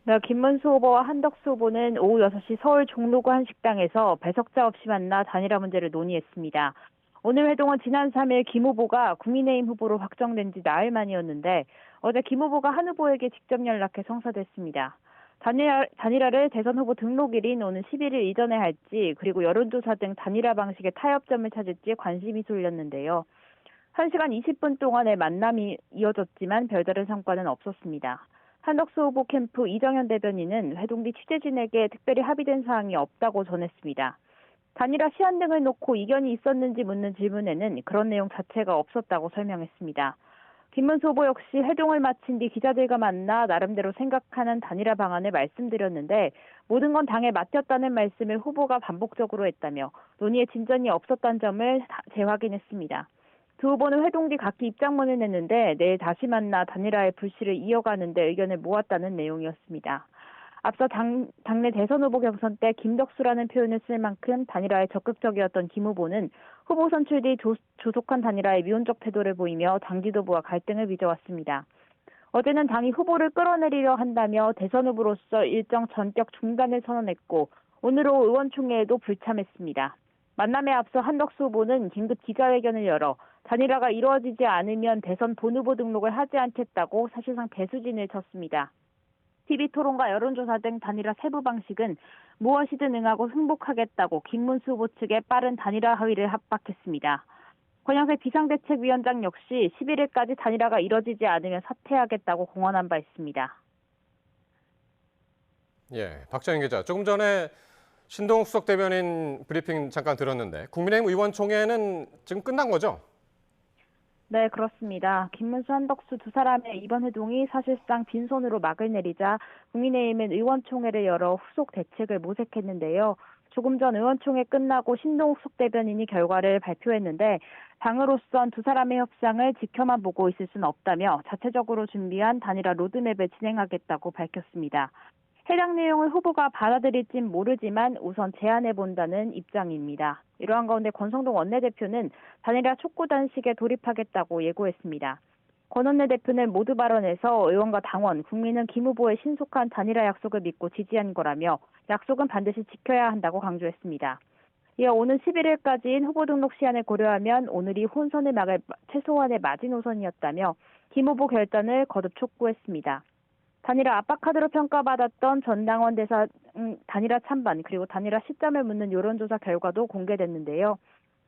네, 김문수 후보와 한덕수 후보는 오후 6시 서울 종로구 한 식당에서 배석자 없이 만나 단일화 문제를 논의했습니다. 오늘 회동은 지난 3일 김 후보가 국민의힘 후보로 확정된 지 나흘 만이었는데 어제 김 후보가 한 후보에게 직접 연락해 성사됐습니다. 단일화를 대선 후보 등록일인 오는 11일 이전에 할지 그리고 여론조사 등 단일화 방식의 타협점을 찾을지 관심이 쏠렸는데요. 1시간 20분 동안의 만남이 이어졌지만 별다른 성과는 없었습니다. 한덕수 후보 캠프 이정현 대변인은 회동 뒤 취재진에게 특별히 합의된 사항이 없다고 전했습니다. 단일화 시한 등을 놓고 이견이 있었는지 묻는 질문에는 그런 내용 자체가 없었다고 설명했습니다. 김문수 후보 역시 회동을 마친 뒤 기자들과 만나 나름대로 생각하는 단일화 방안을 말씀드렸는데 모든 건 당에 맡겼다는 말씀을 후보가 반복적으로 했다며 논의에 진전이 없었다는 점을 재확인했습니다. 두 후보는 회동 뒤 각기 입장문을 냈는데 내일 다시 만나 단일화의 불씨를 이어가는 데 의견을 모았다는 내용이었습니다. 앞서 당내 대선 후보 경선 때 김덕수라는 표현을 쓸 만큼 단일화에 적극적이었던 김 후보는 후보 선출 뒤 조속한 단일화에 미온적 태도를 보이며 당 지도부와 갈등을 빚어왔습니다. 어제는 당이 후보를 끌어내리려 한다며 대선 후보로서 일정 전격 중단을 선언했고 오늘 오후 의원총회에도 불참했습니다. 만남에 앞서 한덕수 후보는 긴급 기자회견을 열어 단일화가 이루어지지 않으면 대선 본후보 등록을 하지 않겠다고 사실상 배수진을 쳤습니다. TV토론과 여론조사 등 단일화 세부 방식은 무엇이든 응하고 승복하겠다고 김문수 후보 측에 빠른 단일화 합의를 합박했습니다. 권영세 비상대책위원장 역시 11일까지 단일화가 이뤄지지 않으면 사퇴하겠다고 공언한 바 있습니다. 예, 박정인 기자. 조금 전에 신동욱 수석 대변인 브리핑 잠깐 들었는데 국민의힘 의원총회는 지금 끝난 거죠? 네, 그렇습니다. 김문수, 한덕수 두 사람의 이번 회동이 사실상 빈손으로 막을 내리자 국민의힘은 의원총회를 열어 후속 대책을 모색했는데요. 조금 전 의원총회 끝나고 신동욱 수석 대변인이 결과를 발표했는데 당으로선 두 사람의 협상을 지켜만 보고 있을 수는 없다며 자체적으로 준비한 단일화 로드맵을 진행하겠다고 밝혔습니다. 해당 내용을 후보가 받아들일진 모르지만 우선 제안해본다는 입장입니다. 이러한 가운데 권성동 원내대표는 단일화 촉구 단식에 돌입하겠다고 예고했습니다. 권 원내대표는 모두 발언에서 의원과 당원, 국민은 김 후보의 신속한 단일화 약속을 믿고 지지한 거라며 약속은 반드시 지켜야 한다고 강조했습니다. 이어 오는 11일까지인 후보 등록 시한을 고려하면 오늘이 혼선을 막을 최소한의 마지노선이었다며 김 후보 결단을 거듭 촉구했습니다. 단일화 압박카드로 평가받았던 전당원 대상 단일화 찬반 그리고 단일화 시점을 묻는 여론조사 결과도 공개됐는데요.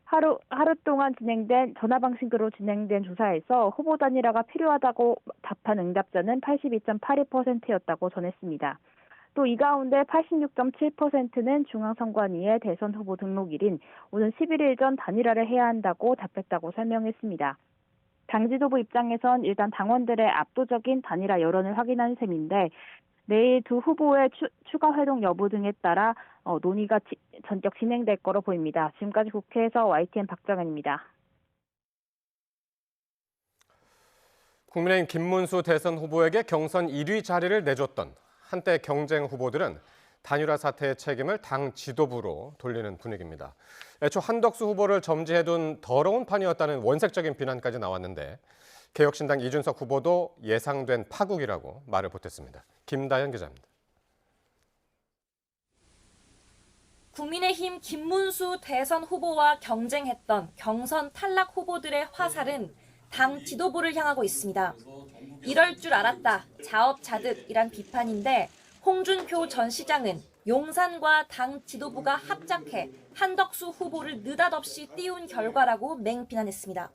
하루 동안 진행된 전화방식으로 진행된 조사에서 후보 단일화가 필요하다고 답한 응답자는 82.82%였다고 전했습니다. 또 이 가운데 86.7%는 중앙선관위의 대선 후보 등록일인 오는 11일 전 단일화를 해야 한다고 답했다고 설명했습니다. 당 지도부 입장에선 일단 당원들의 압도적인 단일화 여론을 확인한 셈인데 내일 두 후보의 추가 회동 여부 등에 따라 논의가 전격 진행될 거로 보입니다. 지금까지 국회에서 YTN 박정현입니다. 국민의힘 김문수 대선 후보에게 경선 1위 자리를 내줬던 한때 경쟁 후보들은 단일화 사태의 책임을 당 지도부로 돌리는 분위기입니다. 애초 한덕수 후보를 점지해둔 더러운 판이었다는 원색적인 비난까지 나왔는데 개혁신당 이준석 후보도 예상된 파국이라고 말을 보탰습니다. 김다현 기자입니다. 국민의힘 김문수 대선 후보와 경쟁했던 경선 탈락 후보들의 화살은 당 지도부를 향하고 있습니다. 이럴 줄 알았다, 자업자득이란 비판인데 홍준표 전 시장은 용산과 당 지도부가 합작해 한덕수 후보를 느닷없이 띄운 결과라고 맹비난했습니다.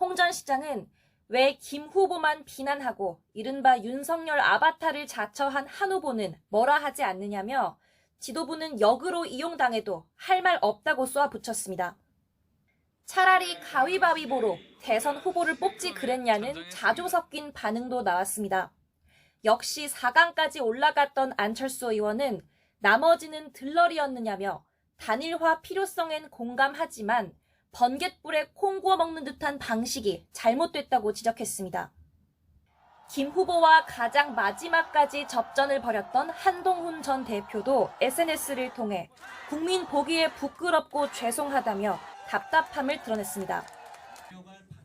홍 전 시장은 왜 김 후보만 비난하고 이른바 윤석열 아바타를 자처한 한 후보는 뭐라 하지 않느냐며 지도부는 역으로 이용당해도 할 말 없다고 쏘아붙였습니다. 차라리 가위바위보로 대선 후보를 뽑지 그랬냐는 자조 섞인 반응도 나왔습니다. 역시 4강까지 올라갔던 안철수 의원은 나머지는 들러리였느냐며 단일화 필요성엔 공감하지만 번갯불에 콩 구워 먹는 듯한 방식이 잘못됐다고 지적했습니다. 김 후보와 가장 마지막까지 접전을 벌였던 한동훈 전 대표도 SNS를 통해 국민 보기에 부끄럽고 죄송하다며 답답함을 드러냈습니다.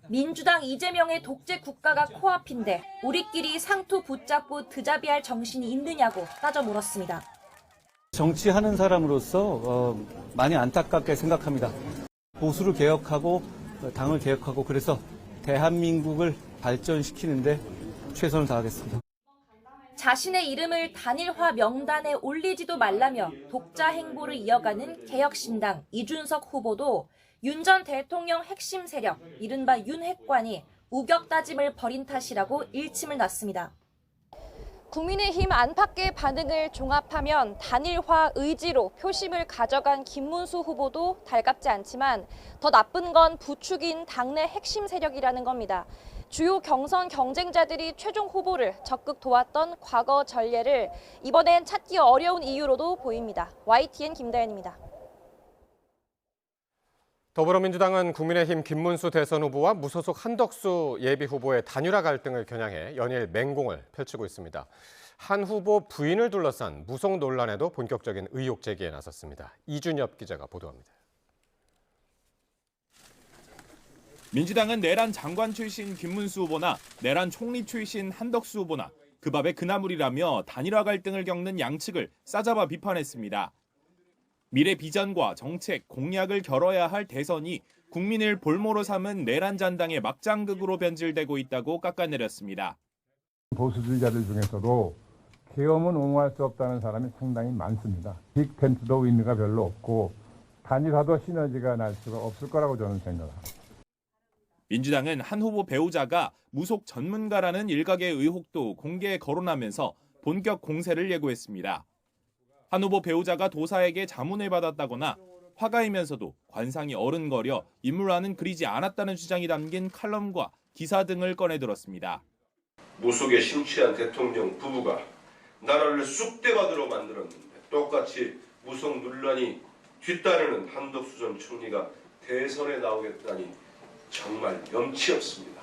민주당 이재명의 독재 국가가 코앞인데 우리끼리 상투 붙잡고 드자비할 정신이 있느냐고 따져 물었습니다. 정치하는 사람으로서 많이 안타깝게 생각합니다. 보수를 개혁하고 당을 개혁하고 그래서 대한민국을 발전시키는데 최선을 다하겠습니다. 자신의 이름을 단일화 명단에 올리지도 말라며 독자 행보를 이어가는 개혁신당 이준석 후보도 윤 전 대통령 핵심 세력, 이른바 윤핵관이 우격다짐을 벌인 탓이라고 일침을 놨습니다. 국민의힘 안팎의 반응을 종합하면 단일화 의지로 표심을 가져간 김문수 후보도 달갑지 않지만 더 나쁜 건 부추긴 당내 핵심 세력이라는 겁니다. 주요 경선 경쟁자들이 최종 후보를 적극 도왔던 과거 전례를 이번엔 찾기 어려운 이유로도 보입니다. YTN 김다현입니다. 더불어민주당은 국민의힘 김문수 대선 후보와 무소속 한덕수 예비 후보의 단일화 갈등을 겨냥해 연일 맹공을 펼치고 있습니다. 한 후보 부인을 둘러싼 무속 논란에도 본격적인 의혹 제기에 나섰습니다. 이준엽 기자가 보도합니다. 민주당은 내란 장관 출신 김문수 후보나 내란 총리 출신 한덕수 후보나 그 밥에 그나물이라며 단일화 갈등을 겪는 양측을 싸잡아 비판했습니다. 미래 비전과 정책, 공약을 겨뤄야 할 대선이 국민을 볼모로 삼은 내란 잔당의 막장극으로 변질되고 있다고 깎아내렸습니다. 보수주의자들 중에서도 계엄은 옹호할 수 없다는 사람이 상당히 많습니다. 빅텐트도 의미가 별로 없고 단일화도 시너지가 날 수가 없을 거라고 저는 생각합니다. 민주당은 한 후보 배우자가 무속 전문가라는 일각의 의혹도 공개에 거론하면서 본격 공세를 예고했습니다. 한 후보 배우자가 도사에게 자문을 받았다거나 화가이면서도 관상이 어른거려 인물화는 그리지 않았다는 주장이 담긴 칼럼과 기사 등을 꺼내들었습니다. 무속에 심취한 대통령 부부가 나라를 쑥대밭으로 만들었는데 똑같이 무속 논란이 뒤따르는 한덕수 전 총리가 대선에 나오겠다니 정말 염치 없습니다.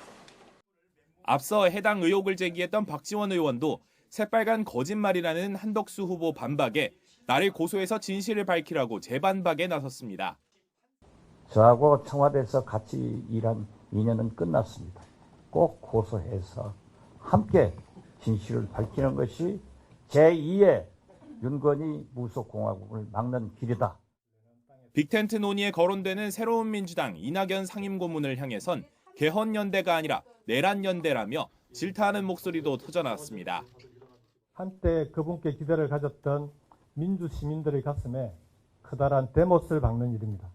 앞서 해당 의혹을 제기했던 박지원 의원도 새빨간 거짓말이라는 한덕수 후보 반박에 나를 고소해서 진실을 밝히라고 재반박에 나섰습니다. 저하고 청와대에서 같이 일한 인연은 끝났습니다. 꼭 고소해서 함께 진실을 밝히는 것이 제2의 윤건희 무속공화국을 막는 길이다. 빅텐트 논의에 거론되는 새로운 민주당 이낙연 상임고문을 향해선 개헌연대가 아니라 내란연대라며 질타하는 목소리도 터져나왔습니다. 한때 그분께 기대를 가졌던 민주 시민들의 가슴에 커다란 대못을 박는 일입니다.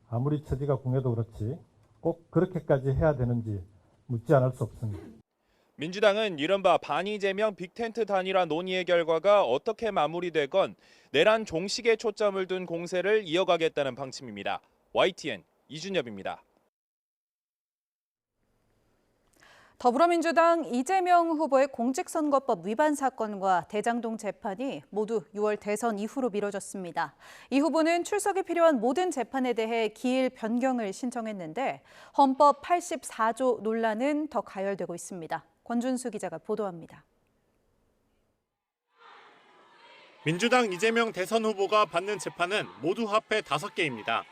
아무리 처지가 궁해도 그렇지 꼭 그렇게까지 해야 되는지 묻지 않을 수 없습니다. 민주당은 이른바 반이재명 빅텐트 단일화 논의의 결과가 어떻게 마무리되건 내란 종식에 초점을 둔 공세를 이어가겠다는 방침입니다. YTN 이준엽입니다. 더불어민주당 이재명 후보의 공직선거법 위반 사건과 대장동 재판이 모두 6월 대선 이후로 미뤄졌습니다. 이 후보는 출석이 필요한 모든 재판에 대해 기일 변경을 신청했는데 헌법 84조 논란은 더 가열되고 있습니다. 권준수 기자가 보도합니다. 민주당 이재명 대선 후보가 받는 재판은 모두 합해 5개입니다.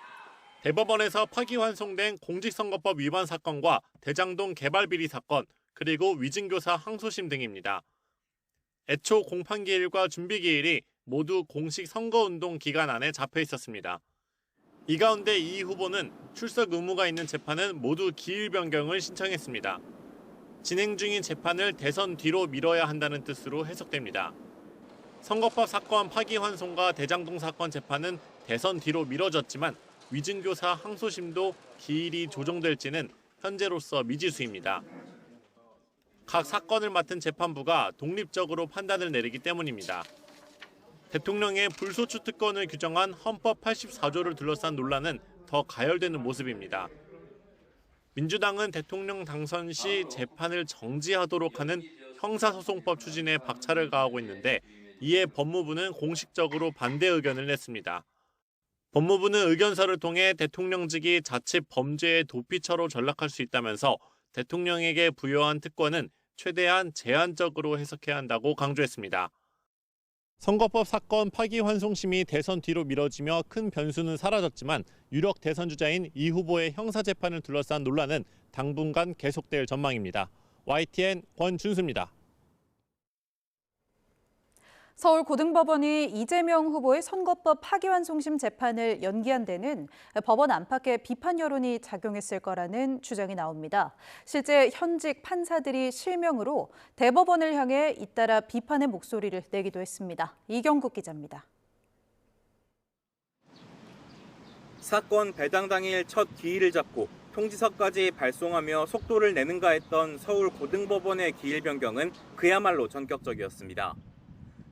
대법원에서 파기환송된 공직선거법 위반 사건과 대장동 개발 비리 사건, 그리고 위증교사 항소심 등입니다. 애초 공판기일과 준비기일이 모두 공식 선거운동 기간 안에 잡혀 있었습니다. 이 가운데 이 후보는 출석 의무가 있는 재판은 모두 기일 변경을 신청했습니다. 진행 중인 재판을 대선 뒤로 미뤄야 한다는 뜻으로 해석됩니다. 선거법 사건 파기환송과 대장동 사건 재판은 대선 뒤로 미뤄졌지만 위증교사 항소심도 기일이 조정될지는 현재로서 미지수입니다. 각 사건을 맡은 재판부가 독립적으로 판단을 내리기 때문입니다. 대통령의 불소추 특권을 규정한 헌법 84조를 둘러싼 논란은 더 가열되는 모습입니다. 민주당은 대통령 당선 시 재판을 정지하도록 하는 형사소송법 추진에 박차를 가하고 있는데 이에 법무부는 공식적으로 반대 의견을 냈습니다. 법무부는 의견서를 통해 대통령직이 자칫 범죄의 도피처로 전락할 수 있다면서 대통령에게 부여한 특권은 최대한 제한적으로 해석해야 한다고 강조했습니다. 선거법 사건 파기환송심이 대선 뒤로 미뤄지며 큰 변수는 사라졌지만 유력 대선 주자인 이 후보의 형사재판을 둘러싼 논란은 당분간 계속될 전망입니다. YTN 권준수입니다. 서울고등법원이 이재명 후보의 선거법 파기환송심 재판을 연기한 데는 법원 안팎에 비판 여론이 작용했을 거라는 주장이 나옵니다. 실제 현직 판사들이 실명으로 대법원을 향해 잇따라 비판의 목소리를 내기도 했습니다. 이경국 기자입니다. 사건 배당 당일 첫 기일을 잡고 통지서까지 발송하며 속도를 내는가 했던 서울고등법원의 기일 변경은 그야말로 전격적이었습니다.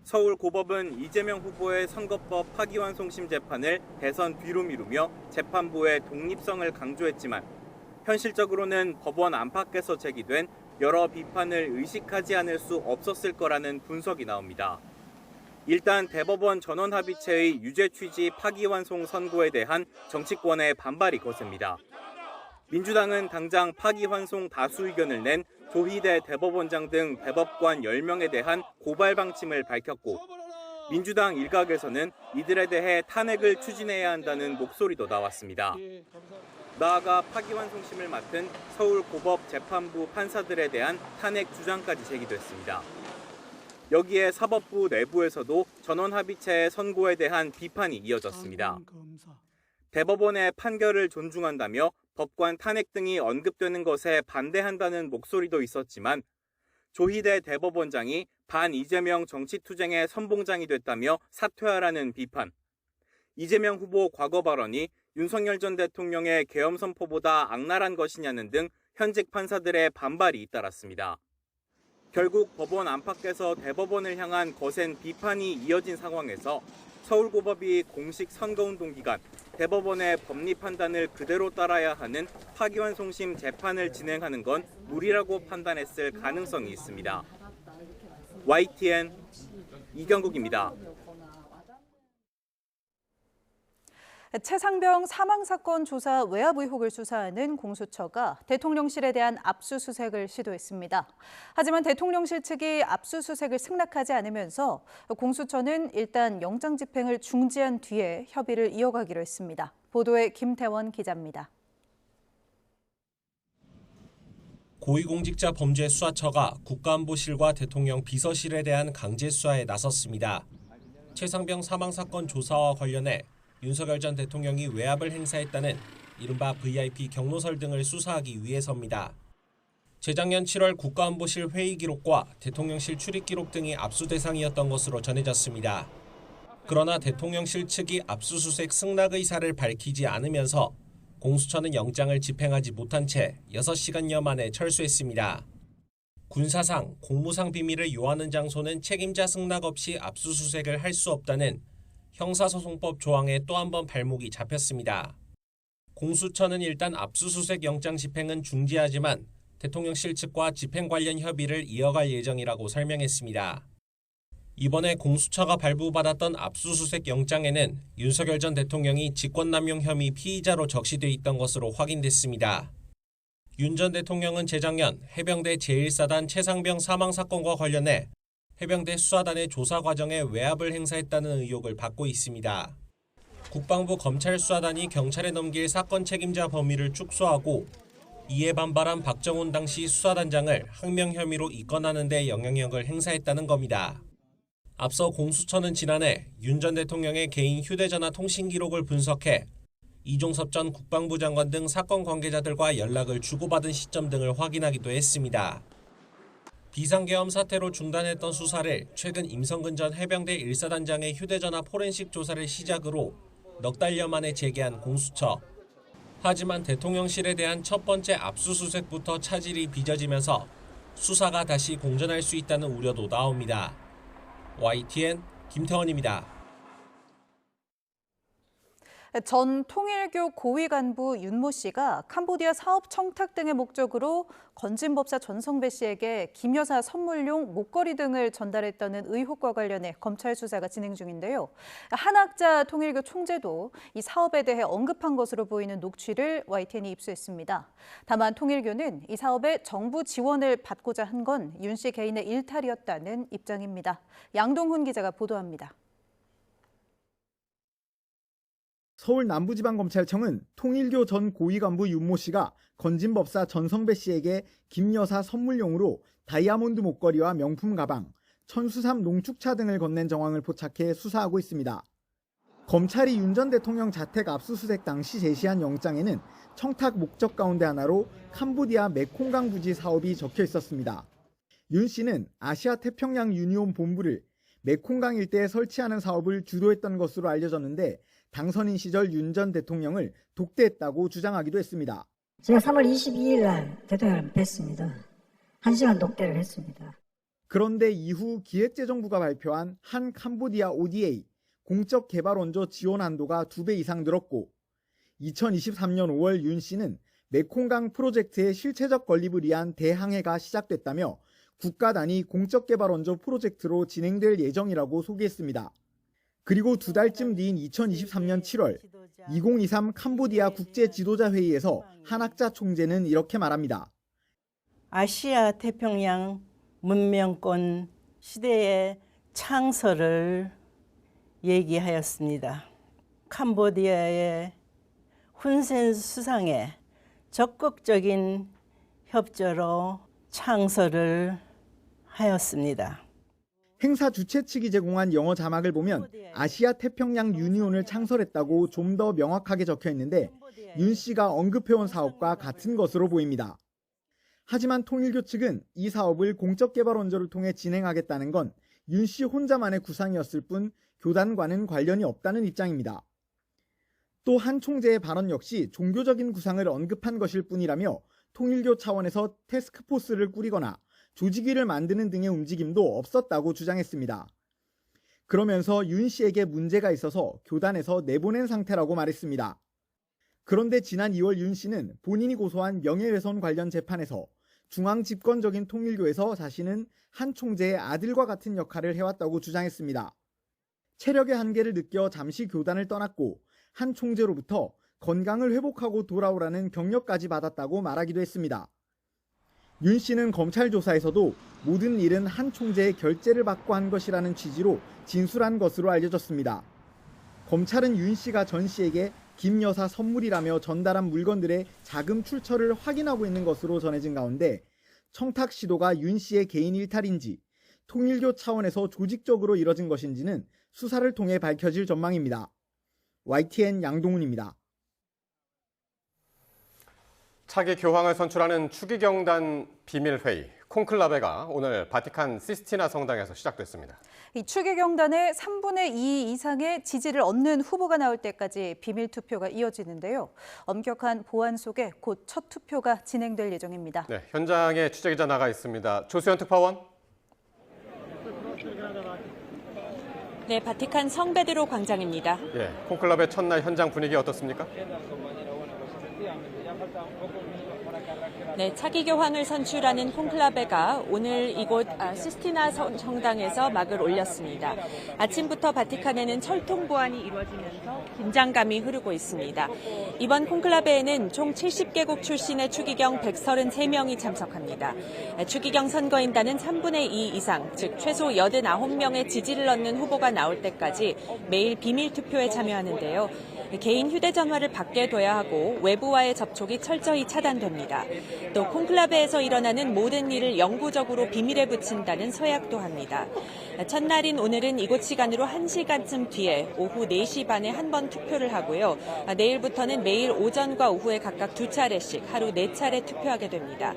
서울고법은 이재명 후보의 선거법 파기환송심 재판을 대선 뒤로 미루며 재판부의 독립성을 강조했지만 현실적으로는 법원 안팎에서 제기된 여러 비판을 의식하지 않을 수 없었을 거라는 분석이 나옵니다. 일단 대법원 전원합의체의 유죄 취지 파기환송 선고에 대한 정치권의 반발이 거셉니다. 민주당은 당장 파기환송 다수 의견을 낸 조희대 대법원장 등 대법관 10명에 대한 고발 방침을 밝혔고 민주당 일각에서는 이들에 대해 탄핵을 추진해야 한다는 목소리도 나왔습니다. 나아가 파기환송심을 맡은 서울고법 재판부 판사들에 대한 탄핵 주장까지 제기됐습니다. 여기에 사법부 내부에서도 전원합의체의 선고에 대한 비판이 이어졌습니다. 대법원의 판결을 존중한다며 법관 탄핵 등이 언급되는 것에 반대한다는 목소리도 있었지만 조희대 대법원장이 반 이재명 정치투쟁의 선봉장이 됐다며 사퇴하라는 비판, 이재명 후보 과거 발언이 윤석열 전 대통령의 계엄 선포보다 악랄한 것이냐는 등 현직 판사들의 반발이 잇따랐습니다. 결국 법원 안팎에서 대법원을 향한 거센 비판이 이어진 상황에서 서울고법이 공식 선거운동 기간 대법원의 법리 판단을 그대로 따라야 하는 파기환송심 재판을 진행하는 건 무리라고 판단했을 가능성이 있습니다. YTN 이경국입니다. 최상병 사망사건 조사 외압 의혹을 수사하는 공수처가 대통령실에 대한 압수수색을 시도했습니다. 하지만 대통령실 측이 압수수색을 승낙하지 않으면서 공수처는 일단 영장 집행을 중지한 뒤에 협의를 이어가기로 했습니다. 보도에 김태원 기자입니다. 고위공직자범죄수사처가 국가안보실과 대통령 비서실에 대한 강제 수사에 나섰습니다. 최상병 사망사건 조사와 관련해 윤석열 전 대통령이 외압을 행사했다는 이른바 VIP 경로설 등을 수사하기 위해서입니다. 재작년 7월 국가안보실 회의 기록과 대통령실 출입 기록 등이 압수 대상이었던 것으로 전해졌습니다. 그러나 대통령실 측이 압수수색 승낙 의사를 밝히지 않으면서 공수처는 영장을 집행하지 못한 채 6시간여 만에 철수했습니다. 군사상, 공무상 비밀을 요하는 장소는 책임자 승낙 없이 압수수색을 할 수 없다는 형사소송법 조항에 또 한 번 발목이 잡혔습니다. 공수처는 일단 압수수색 영장 집행은 중지하지만 대통령실 측과 집행 관련 협의를 이어갈 예정이라고 설명했습니다. 이번에 공수처가 발부받았던 압수수색 영장에는 윤석열 전 대통령이 직권남용 혐의 피의자로 적시돼 있던 것으로 확인됐습니다. 윤 전 대통령은 재작년 해병대 제1사단 최상병 사망사건과 관련해 해병대 수사단의 조사 과정에 외압을 행사했다는 의혹을 받고 있습니다. 국방부 검찰 수사단이 경찰에 넘길 사건 책임자 범위를 축소하고 이에 반발한 박정훈 당시 수사단장을 항명 혐의로 입건하는 데 영향력을 행사했다는 겁니다. 앞서 공수처는 지난해 윤 전 대통령의 개인 휴대전화 통신 기록을 분석해 이종섭 전 국방부 장관 등 사건 관계자들과 연락을 주고받은 시점 등을 확인하기도 했습니다. 비상계엄 사태로 중단했던 수사를 최근 임성근 전 해병대 1사단장의 휴대전화 포렌식 조사를 시작으로 넉 달여 만에 재개한 공수처. 하지만 대통령실에 대한 첫 번째 압수수색부터 차질이 빚어지면서 수사가 다시 공전할 수 있다는 우려도 나옵니다. YTN 김태원입니다. 전 통일교 고위 간부 윤모 씨가 캄보디아 사업 청탁 등의 목적으로 건진법사 전성배 씨에게 김 여사 선물용 목걸이 등을 전달했다는 의혹과 관련해 검찰 수사가 진행 중인데요. 한학자 통일교 총재도 이 사업에 대해 언급한 것으로 보이는 녹취를 YTN이 입수했습니다. 다만 통일교는 이 사업에 정부 지원을 받고자 한 건 윤 씨 개인의 일탈이었다는 입장입니다. 양동훈 기자가 보도합니다. 서울 남부지방검찰청은 통일교 전 고위간부 윤모 씨가 건진법사 전성배 씨에게 김 여사 선물용으로 다이아몬드 목걸이와 명품 가방, 천수삼 농축차 등을 건넨 정황을 포착해 수사하고 있습니다. 검찰이 윤 전 대통령 자택 압수수색 당시 제시한 영장에는 청탁 목적 가운데 하나로 캄보디아 메콩강 부지 사업이 적혀 있었습니다. 윤 씨는 아시아 태평양 유니온 본부를 메콩강 일대에 설치하는 사업을 주도했던 것으로 알려졌는데 당선인 시절 윤 전 대통령을 독대했다고 주장하기도 했습니다. 제가 3월 22일 날 대통령을 뵀습니다. 1시간 독대를 했습니다. 그런데 이후 기획재정부가 발표한 한 캄보디아 ODA 공적 개발 원조 지원 한도가 2배 이상 늘었고 2023년 5월 윤 씨는 메콩강 프로젝트의 실체적 건립을 위한 대항해가 시작됐다며 국가 단위 공적 개발 원조 프로젝트로 진행될 예정이라고 소개했습니다. 그리고 2달쯤 뒤인 2023년 7월 2023 캄보디아 국제지도자회의에서 한학자 총재는 이렇게 말합니다. 아시아 태평양 문명권 시대의 창설을 얘기하였습니다. 캄보디아의 훈센 수상의 적극적인 협조로 창설을 하였습니다. 행사 주최 측이 제공한 영어 자막을 보면 아시아 태평양 유니온을 창설했다고 좀 더 명확하게 적혀 있는데 윤 씨가 언급해온 사업과 같은 것으로 보입니다. 하지만 통일교 측은 이 사업을 공적 개발 원조를 통해 진행하겠다는 건 윤 씨 혼자만의 구상이었을 뿐 교단과는 관련이 없다는 입장입니다. 또 한 총재의 발언 역시 종교적인 구상을 언급한 것일 뿐이라며 통일교 차원에서 태스크포스를 꾸리거나 조직위를 만드는 등의 움직임도 없었다고 주장했습니다. 그러면서 윤 씨에게 문제가 있어서 교단에서 내보낸 상태라고 말했습니다. 그런데 지난 2월 윤 씨는 본인이 고소한 명예훼손 관련 재판에서 중앙 집권적인 통일교에서 자신은 한 총재의 아들과 같은 역할을 해왔다고 주장했습니다. 체력의 한계를 느껴 잠시 교단을 떠났고 한 총재로부터 건강을 회복하고 돌아오라는 격려까지 받았다고 말하기도 했습니다. 윤 씨는 검찰 조사에서도 모든 일은 한 총재의 결재를 받고 한 것이라는 취지로 진술한 것으로 알려졌습니다. 검찰은 윤 씨가 전 씨에게 김 여사 선물이라며 전달한 물건들의 자금 출처를 확인하고 있는 것으로 전해진 가운데 청탁 시도가 윤 씨의 개인 일탈인지 통일교 차원에서 조직적으로 이뤄진 것인지는 수사를 통해 밝혀질 전망입니다. YTN 양동훈입니다. 차기 교황을 선출하는 추기경단 비밀회의 콘클라베가 오늘 바티칸 시스티나 성당에서 시작됐습니다. 이 추기경단의 3분의 2 이상의 지지를 얻는 후보가 나올 때까지 비밀 투표가 이어지는데요. 엄격한 보안 속에 곧 첫 투표가 진행될 예정입니다. 네, 현장에 취재기자 나가 있습니다. 조수연 특파원. 네, 바티칸 성베드로 광장입니다. 예, 콘클라베 첫날 현장 분위기 어떻습니까? 네, 차기 교황을 선출하는 콘클라베가 오늘 이곳 시스티나 성당에서 막을 올렸습니다. 아침부터 바티칸에는 철통 보안이 이루어지면서 긴장감이 흐르고 있습니다. 이번 콘클라베에는 총 70개국 출신의 추기경 133명이 참석합니다. 추기경 선거인단은 3분의 2 이상, 즉 최소 89명의 지지를 얻는 후보가 나올 때까지 매일 비밀 투표에 참여하는데요. 개인 휴대전화를 밖에 둬야 하고 외부와의 접촉이 철저히 차단됩니다. 또 콘클라베에서 일어나는 모든 일을 영구적으로 비밀에 붙인다는 서약도 합니다. 첫날인 오늘은 이곳 시간으로 1시간쯤 뒤에 오후 4시 반에 한 번 투표를 하고요. 내일부터는 매일 오전과 오후에 각각 2차례씩 하루 4차례 투표하게 됩니다.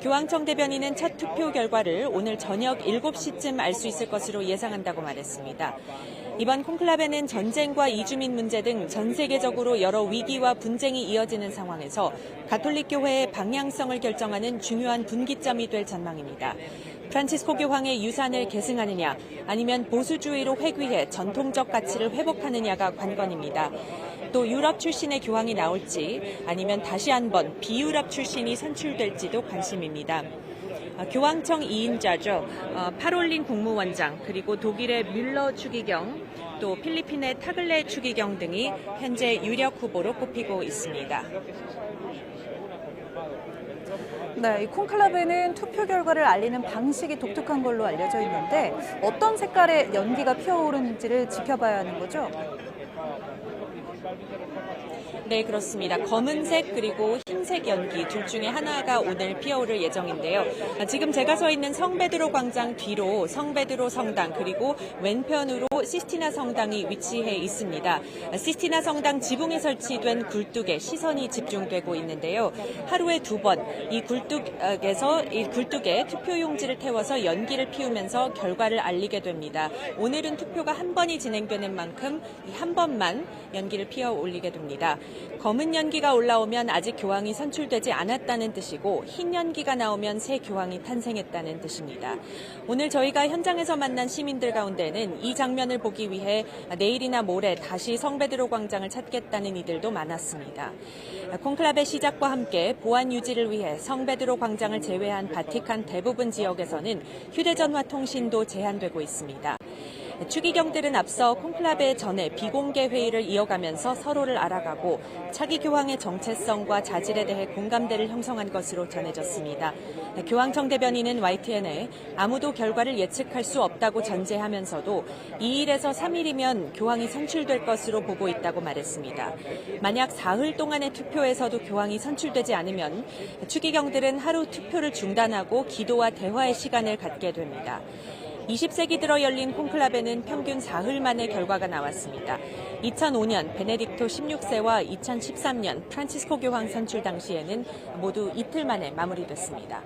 교황청 대변인은 첫 투표 결과를 오늘 저녁 7시쯤 알 수 있을 것으로 예상한다고 말했습니다. 이번 콘클라베는 전쟁과 이주민 문제 등 전 세계적으로 여러 위기와 분쟁이 이어지는 상황에서 가톨릭 교회의 방향성을 결정하는 중요한 분기점이 될 전망입니다. 프란치스코 교황의 유산을 계승하느냐 아니면 보수주의로 회귀해 전통적 가치를 회복하느냐가 관건입니다. 또 유럽 출신의 교황이 나올지 아니면 다시 한번 비유럽 출신이 선출될지도 관심입니다. 교황청 2인자죠. 파롤린 국무원장 그리고 독일의 뮬러 추기경 또 필리핀의 타글레 추기경 등이 현재 유력 후보로 꼽히고 있습니다. 네, 이 콘클라베는 투표 결과를 알리는 방식이 독특한 걸로 알려져 있는데 어떤 색깔의 연기가 피어오르는지를 지켜봐야 하는 거죠? 네, 그렇습니다. 검은색 그리고 흰색 연기 둘 중에 하나가 오늘 피어오를 예정인데요. 지금 제가 서 있는 성베드로 광장 뒤로 성베드로 성당 그리고 왼편으로 시스티나 성당이 위치해 있습니다. 시스티나 성당 지붕에 설치된 굴뚝에 시선이 집중되고 있는데요. 하루에 2번 이 굴뚝에 투표용지를 태워서 연기를 피우면서 결과를 알리게 됩니다. 오늘은 투표가 한 번이 진행되는 만큼 한 번만 연기를 피어 올리게 됩니다. 검은 연기가 올라오면 아직 교황이 선출되지 않았다는 뜻이고 흰 연기가 나오면 새 교황이 탄생했다는 뜻입니다. 오늘 저희가 현장에서 만난 시민들 가운데는 이 장면을 보기 위해 내일이나 모레 다시 성베드로 광장을 찾겠다는 이들도 많았습니다. 콘클라베 시작과 함께 보안 유지를 위해 성베드로 광장을 제외한 바티칸 대부분 지역에서는 휴대전화 통신도 제한되고 있습니다. 추기경들은 앞서 콘클라베 전에 비공개 회의를 이어가면서 서로를 알아가고 차기 교황의 정체성과 자질에 대해 공감대를 형성한 것으로 전해졌습니다. 교황청 대변인은 YTN에 아무도 결과를 예측할 수 없다고 전제하면서도 2일에서 3일이면 교황이 선출될 것으로 보고 있다고 말했습니다. 만약 사흘 동안의 투표에서도 교황이 선출되지 않으면 추기경들은 하루 투표를 중단하고 기도와 대화의 시간을 갖게 됩니다. 20세기 들어 열린 콘클라베는 평균 사흘 만에 결과가 나왔습니다. 2005년 베네딕토 16세와 2013년 프란치스코 교황 선출 당시에는 모두 이틀 만에 마무리됐습니다.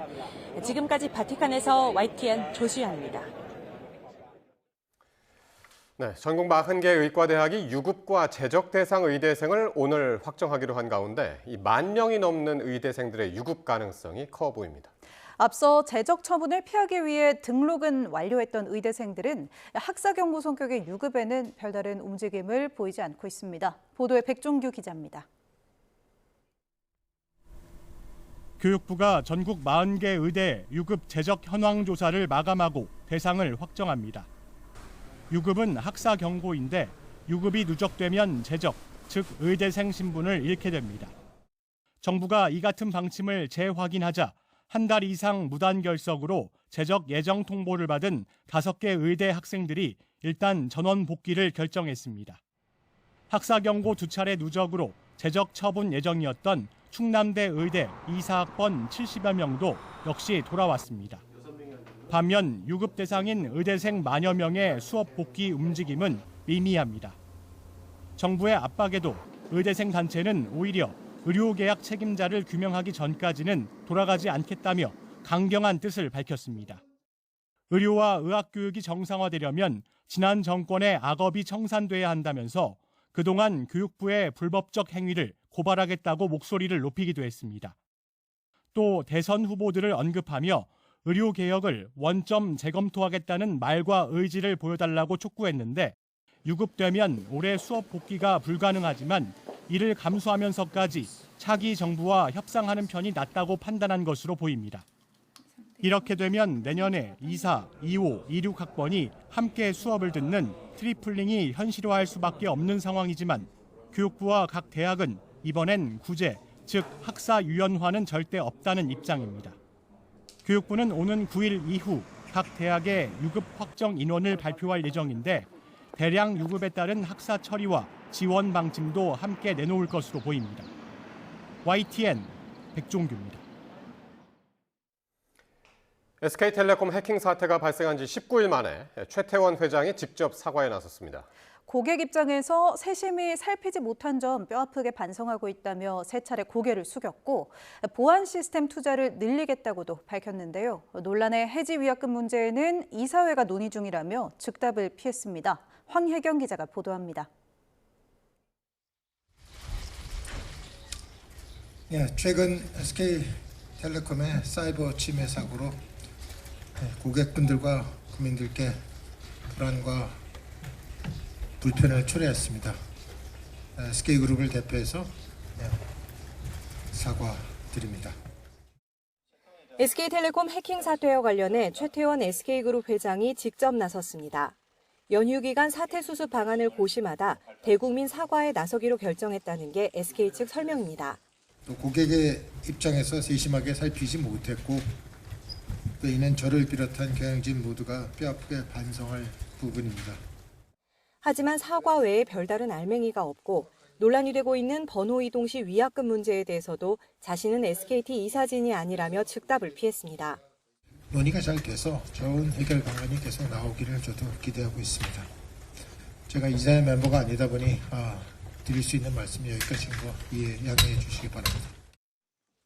지금까지 바티칸에서 YTN 조수연입니다. 네, 전국 40개 의과대학이 유급과 재적 대상 의대생을 오늘 확정하기로 한 가운데 이 10,000명이 넘는 의대생들의 유급 가능성이 커 보입니다. 앞서 재적 처분을 피하기 위해 등록은 완료했던 의대생들은 학사경고 성격의 유급에는 별다른 움직임을 보이지 않고 있습니다. 보도에 백종규 기자입니다. 교육부가 전국 40개 의대 유급 재적 현황 조사를 마감하고 대상을 확정합니다. 유급은 학사 경고인데 유급이 누적되면 재적, 즉 의대생 신분을 잃게 됩니다. 정부가 이 같은 방침을 재확인하자 한 달 이상 무단 결석으로 재적 예정 통보를 받은 5개 의대 학생들이 일단 전원 복귀를 결정했습니다. 학사 경고 2차례 누적으로 재적 처분 예정이었던 충남대 의대 2사학번 70여 명도 역시 돌아왔습니다. 반면 유급 대상인 의대생 10,000여 명의 수업 복귀 움직임은 미미합니다. 정부의 압박에도 의대생 단체는 오히려 의료계약 책임자를 규명하기 전까지는 돌아가지 않겠다며 강경한 뜻을 밝혔습니다. 의료와 의학교육이 정상화되려면 지난 정권의 악업이 청산돼야 한다면서 그동안 교육부의 불법적 행위를 고발하겠다고 목소리를 높이기도 했습니다. 또 대선 후보들을 언급하며 의료개혁을 원점 재검토하겠다는 말과 의지를 보여달라고 촉구했는데 유급되면 올해 수업 복귀가 불가능하지만 이를 감수하면서까지 차기 정부와 협상하는 편이 낫다고 판단한 것으로 보입니다. 이렇게 되면 내년에 24, 25, 26학번이 함께 수업을 듣는 트리플링이 현실화할 수밖에 없는 상황이지만 교육부와 각 대학은 이번엔 구제, 즉 학사 유연화는 절대 없다는 입장입니다. 교육부는 오는 9일 이후 각 대학의 유급 확정 인원을 발표할 예정인데 대량 유급에 따른 학사 처리와 지원 방침도 함께 내놓을 것으로 보입니다. YTN 백종규입니다. SK텔레콤 해킹 사태가 발생한 지 19일 만에 최태원 회장이 직접 사과에 나섰습니다. 고객 입장에서 세심히 살피지 못한 점 뼈아프게 반성하고 있다며 세 차례 고개를 숙였고 보안 시스템 투자를 늘리겠다고도 밝혔는데요. 논란의 해지 위약금 문제에는 이사회가 논의 중이라며 즉답을 피했습니다. 황혜경 기자가 보도합니다. 최근 SK텔레콤의 사이버 침해 사고로 고객분들과 국민들께 불안과 불편을 초래했습니다. SK그룹을 대표해서 사과드립니다. SK텔레콤 해킹 사태와 관련해 최태원 SK그룹 회장이 직접 나섰습니다. 연휴 기간 사태 수습 방안을 고심하다 대국민 사과에 나서기로 결정했다는 게 SK 측 설명입니다. 또 고객의 입장에서 세심하게 살피지 못했고 또 이는 저를 비롯한 경영진 모두가 뼈아프게 반성할 부분입니다. 하지만 사과 외에 별다른 알맹이가 없고 논란이 되고 있는 번호 이동 시 위약금 문제에 대해서도 자신은 SKT 이사진이 아니라며 즉답을 피했습니다. 논의가 잘 돼서 좋은 해결 방안이 계속 나오기를 저도 기대하고 있습니다. 제가 이사회 멤버가 아니다 보니 드릴 수 있는 말씀이 여기까지인 거 양해해 주시기 바랍니다.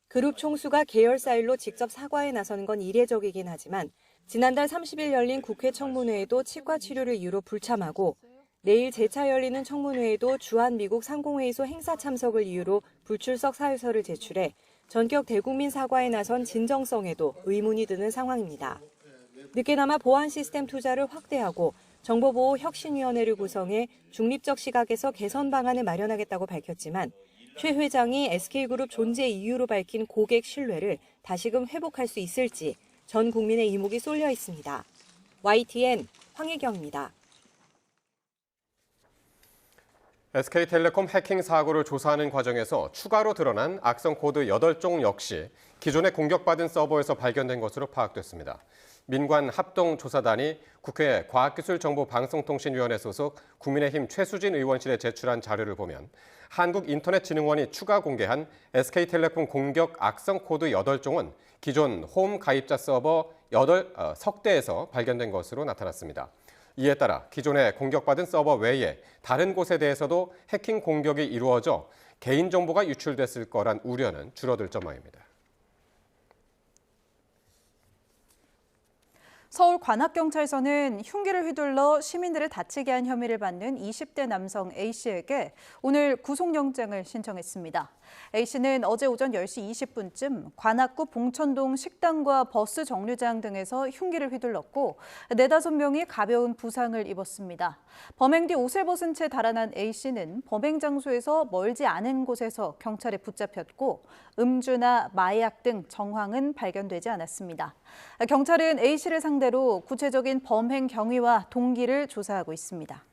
그룹 총수가 계열사 일로 직접 사과에 나서는 건 이례적이긴 하지만 지난달 30일 열린 국회 청문회에도 치과 치료를 이유로 불참하고 내일 재차 열리는 청문회에도 주한미국 상공회의소 행사 참석을 이유로 불출석 사유서를 제출해 전격 대국민 사과에 나선 진정성에도 의문이 드는 상황입니다. 늦게나마 보안 시스템 투자를 확대하고 정보보호혁신위원회를 구성해 중립적 시각에서 개선 방안을 마련하겠다고 밝혔지만 최 회장이 SK그룹 존재 이유로 밝힌 고객 신뢰를 다시금 회복할 수 있을지 전 국민의 이목이 쏠려 있습니다. YTN 황혜경입니다. SK텔레콤 해킹 사고를 조사하는 과정에서 추가로 드러난 악성 코드 8종 역시 기존에 공격받은 서버에서 발견된 것으로 파악됐습니다. 민관 합동조사단이 국회 과학기술정보방송통신위원회 소속 국민의힘 최수진 의원실에 제출한 자료를 보면 한국인터넷진흥원이 추가 공개한 SK텔레콤 공격 악성 코드 8종은 기존 홈 가입자 서버 석 대에서 발견된 것으로 나타났습니다. 이에 따라 기존에 공격받은 서버 외에 다른 곳에 대해서도 해킹 공격이 이루어져 개인정보가 유출됐을 거란 우려는 줄어들 전망입니다. 서울 관악경찰서는 흉기를 휘둘러 시민들을 다치게 한 혐의를 받는 20대 남성 A씨에게 오늘 구속영장을 신청했습니다. A씨는 어제 오전 10시 20분쯤 관악구 봉천동 식당과 버스 정류장 등에서 흉기를 휘둘렀고 4-5명이 가벼운 부상을 입었습니다. 범행 뒤 옷을 벗은 채 달아난 A씨는 범행 장소에서 멀지 않은 곳에서 경찰에 붙잡혔고 음주나 마약 등 정황은 발견되지 않았습니다. 경찰은 A씨를 상대로 구체적인 범행 경위와 동기를 조사하고 있습니다.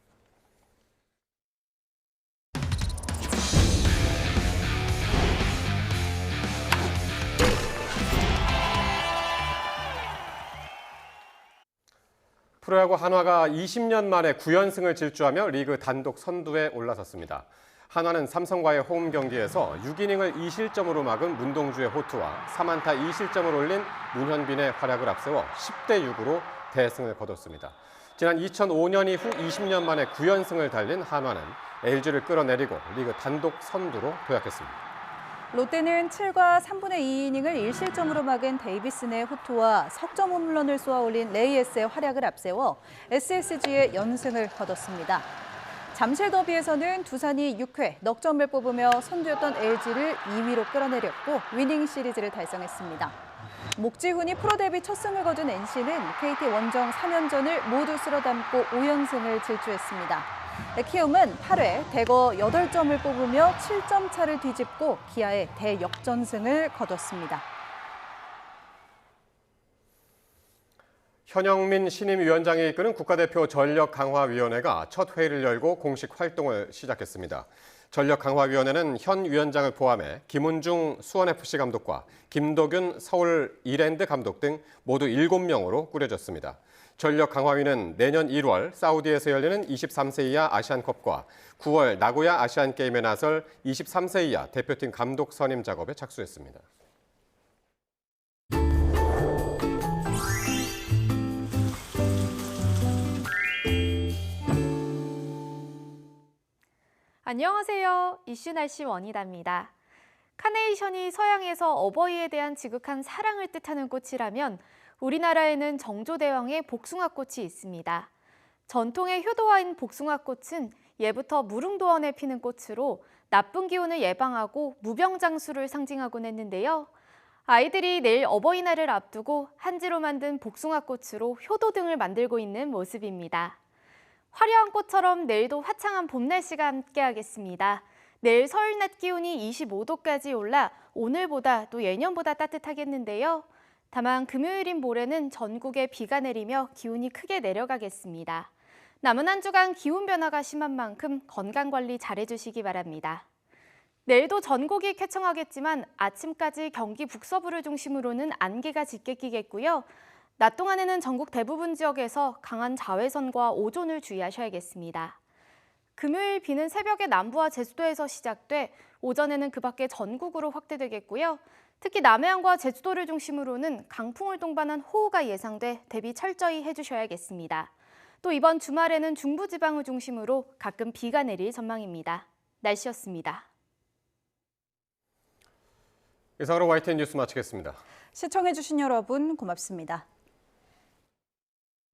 프로야구 한화가 20년 만에 9연승을 질주하며 리그 단독 선두에 올라섰습니다. 한화는 삼성과의 홈 경기에서 6이닝을 2실점으로 막은 문동주의 호투와 3안타 2실점을 올린 문현빈의 활약을 앞세워 10대6으로 대승을 거뒀습니다. 지난 2005년 이후 20년 만에 9연승을 달린 한화는 LG를 끌어내리고 리그 단독 선두로 도약했습니다. 롯데는 7과 3분의 2이닝을 1실점으로 막은 데이비슨의 호투와 석점 홈런을 쏘아올린 레이에스의 활약을 앞세워 SSG의 연승을 거뒀습니다. 잠실 더비에서는 두산이 6회 넉 점을 뽑으며 선두였던 LG를 2위로 끌어내렸고 위닝 시리즈를 달성했습니다. 목지훈이 프로 데뷔 첫 승을 거둔 NC는 KT 원정 3연전을 모두 쓸어담고 5연승을 질주했습니다. 키움은 8회 대거 8점을 뽑으며 7점 차를 뒤집고 기아의 대역전승을 거뒀습니다. 현영민 신임위원장이 이끄는 국가대표 전력강화위원회가 첫 회의를 열고 공식 활동을 시작했습니다. 전력강화위원회는 현 위원장을 포함해 김은중 수원FC 감독과 김도균 서울 이랜드 감독 등 모두 7명으로 꾸려졌습니다. 전력강화위는 내년 1월 사우디에서 열리는 23세 이하 아시안컵과 9월 나고야 아시안게임에 나설 23세 이하 대표팀 감독 선임 작업에 착수했습니다. 안녕하세요. 이슈 날씨 원희다입니다. 카네이션이 서양에서 어버이에 대한 지극한 사랑을 뜻하는 꽃이라면 우리나라에는 정조대왕의 복숭아꽃이 있습니다. 전통의 효도화인 복숭아꽃은 예부터 무릉도원에 피는 꽃으로 나쁜 기운을 예방하고 무병장수를 상징하곤 했는데요. 아이들이 내일 어버이날을 앞두고 한지로 만든 복숭아꽃으로 효도 등을 만들고 있는 모습입니다. 화려한 꽃처럼 내일도 화창한 봄 날씨가 함께하겠습니다. 내일 서울 낮 기온이 25도까지 올라 오늘보다 또 예년보다 따뜻하겠는데요. 다만 금요일인 모레는 전국에 비가 내리며 기온이 크게 내려가겠습니다. 남은 한 주간 기온 변화가 심한 만큼 건강관리 잘해주시기 바랍니다. 내일도 전국이 쾌청하겠지만 아침까지 경기 북서부를 중심으로는 안개가 짙게 끼겠고요. 낮 동안에는 전국 대부분 지역에서 강한 자외선과 오존을 주의하셔야겠습니다. 금요일 비는 새벽에 남부와 제주도에서 시작돼 오전에는 그 밖에 전국으로 확대되겠고요. 특히 남해안과 제주도를 중심으로는 강풍을 동반한 호우가 예상돼 대비 철저히 해주셔야겠습니다. 또 이번 주말에는 중부지방을 중심으로 가끔 비가 내릴 전망입니다. 날씨였습니다. 이상으로 YTN 뉴스 마치겠습니다. 시청해주신 여러분 고맙습니다.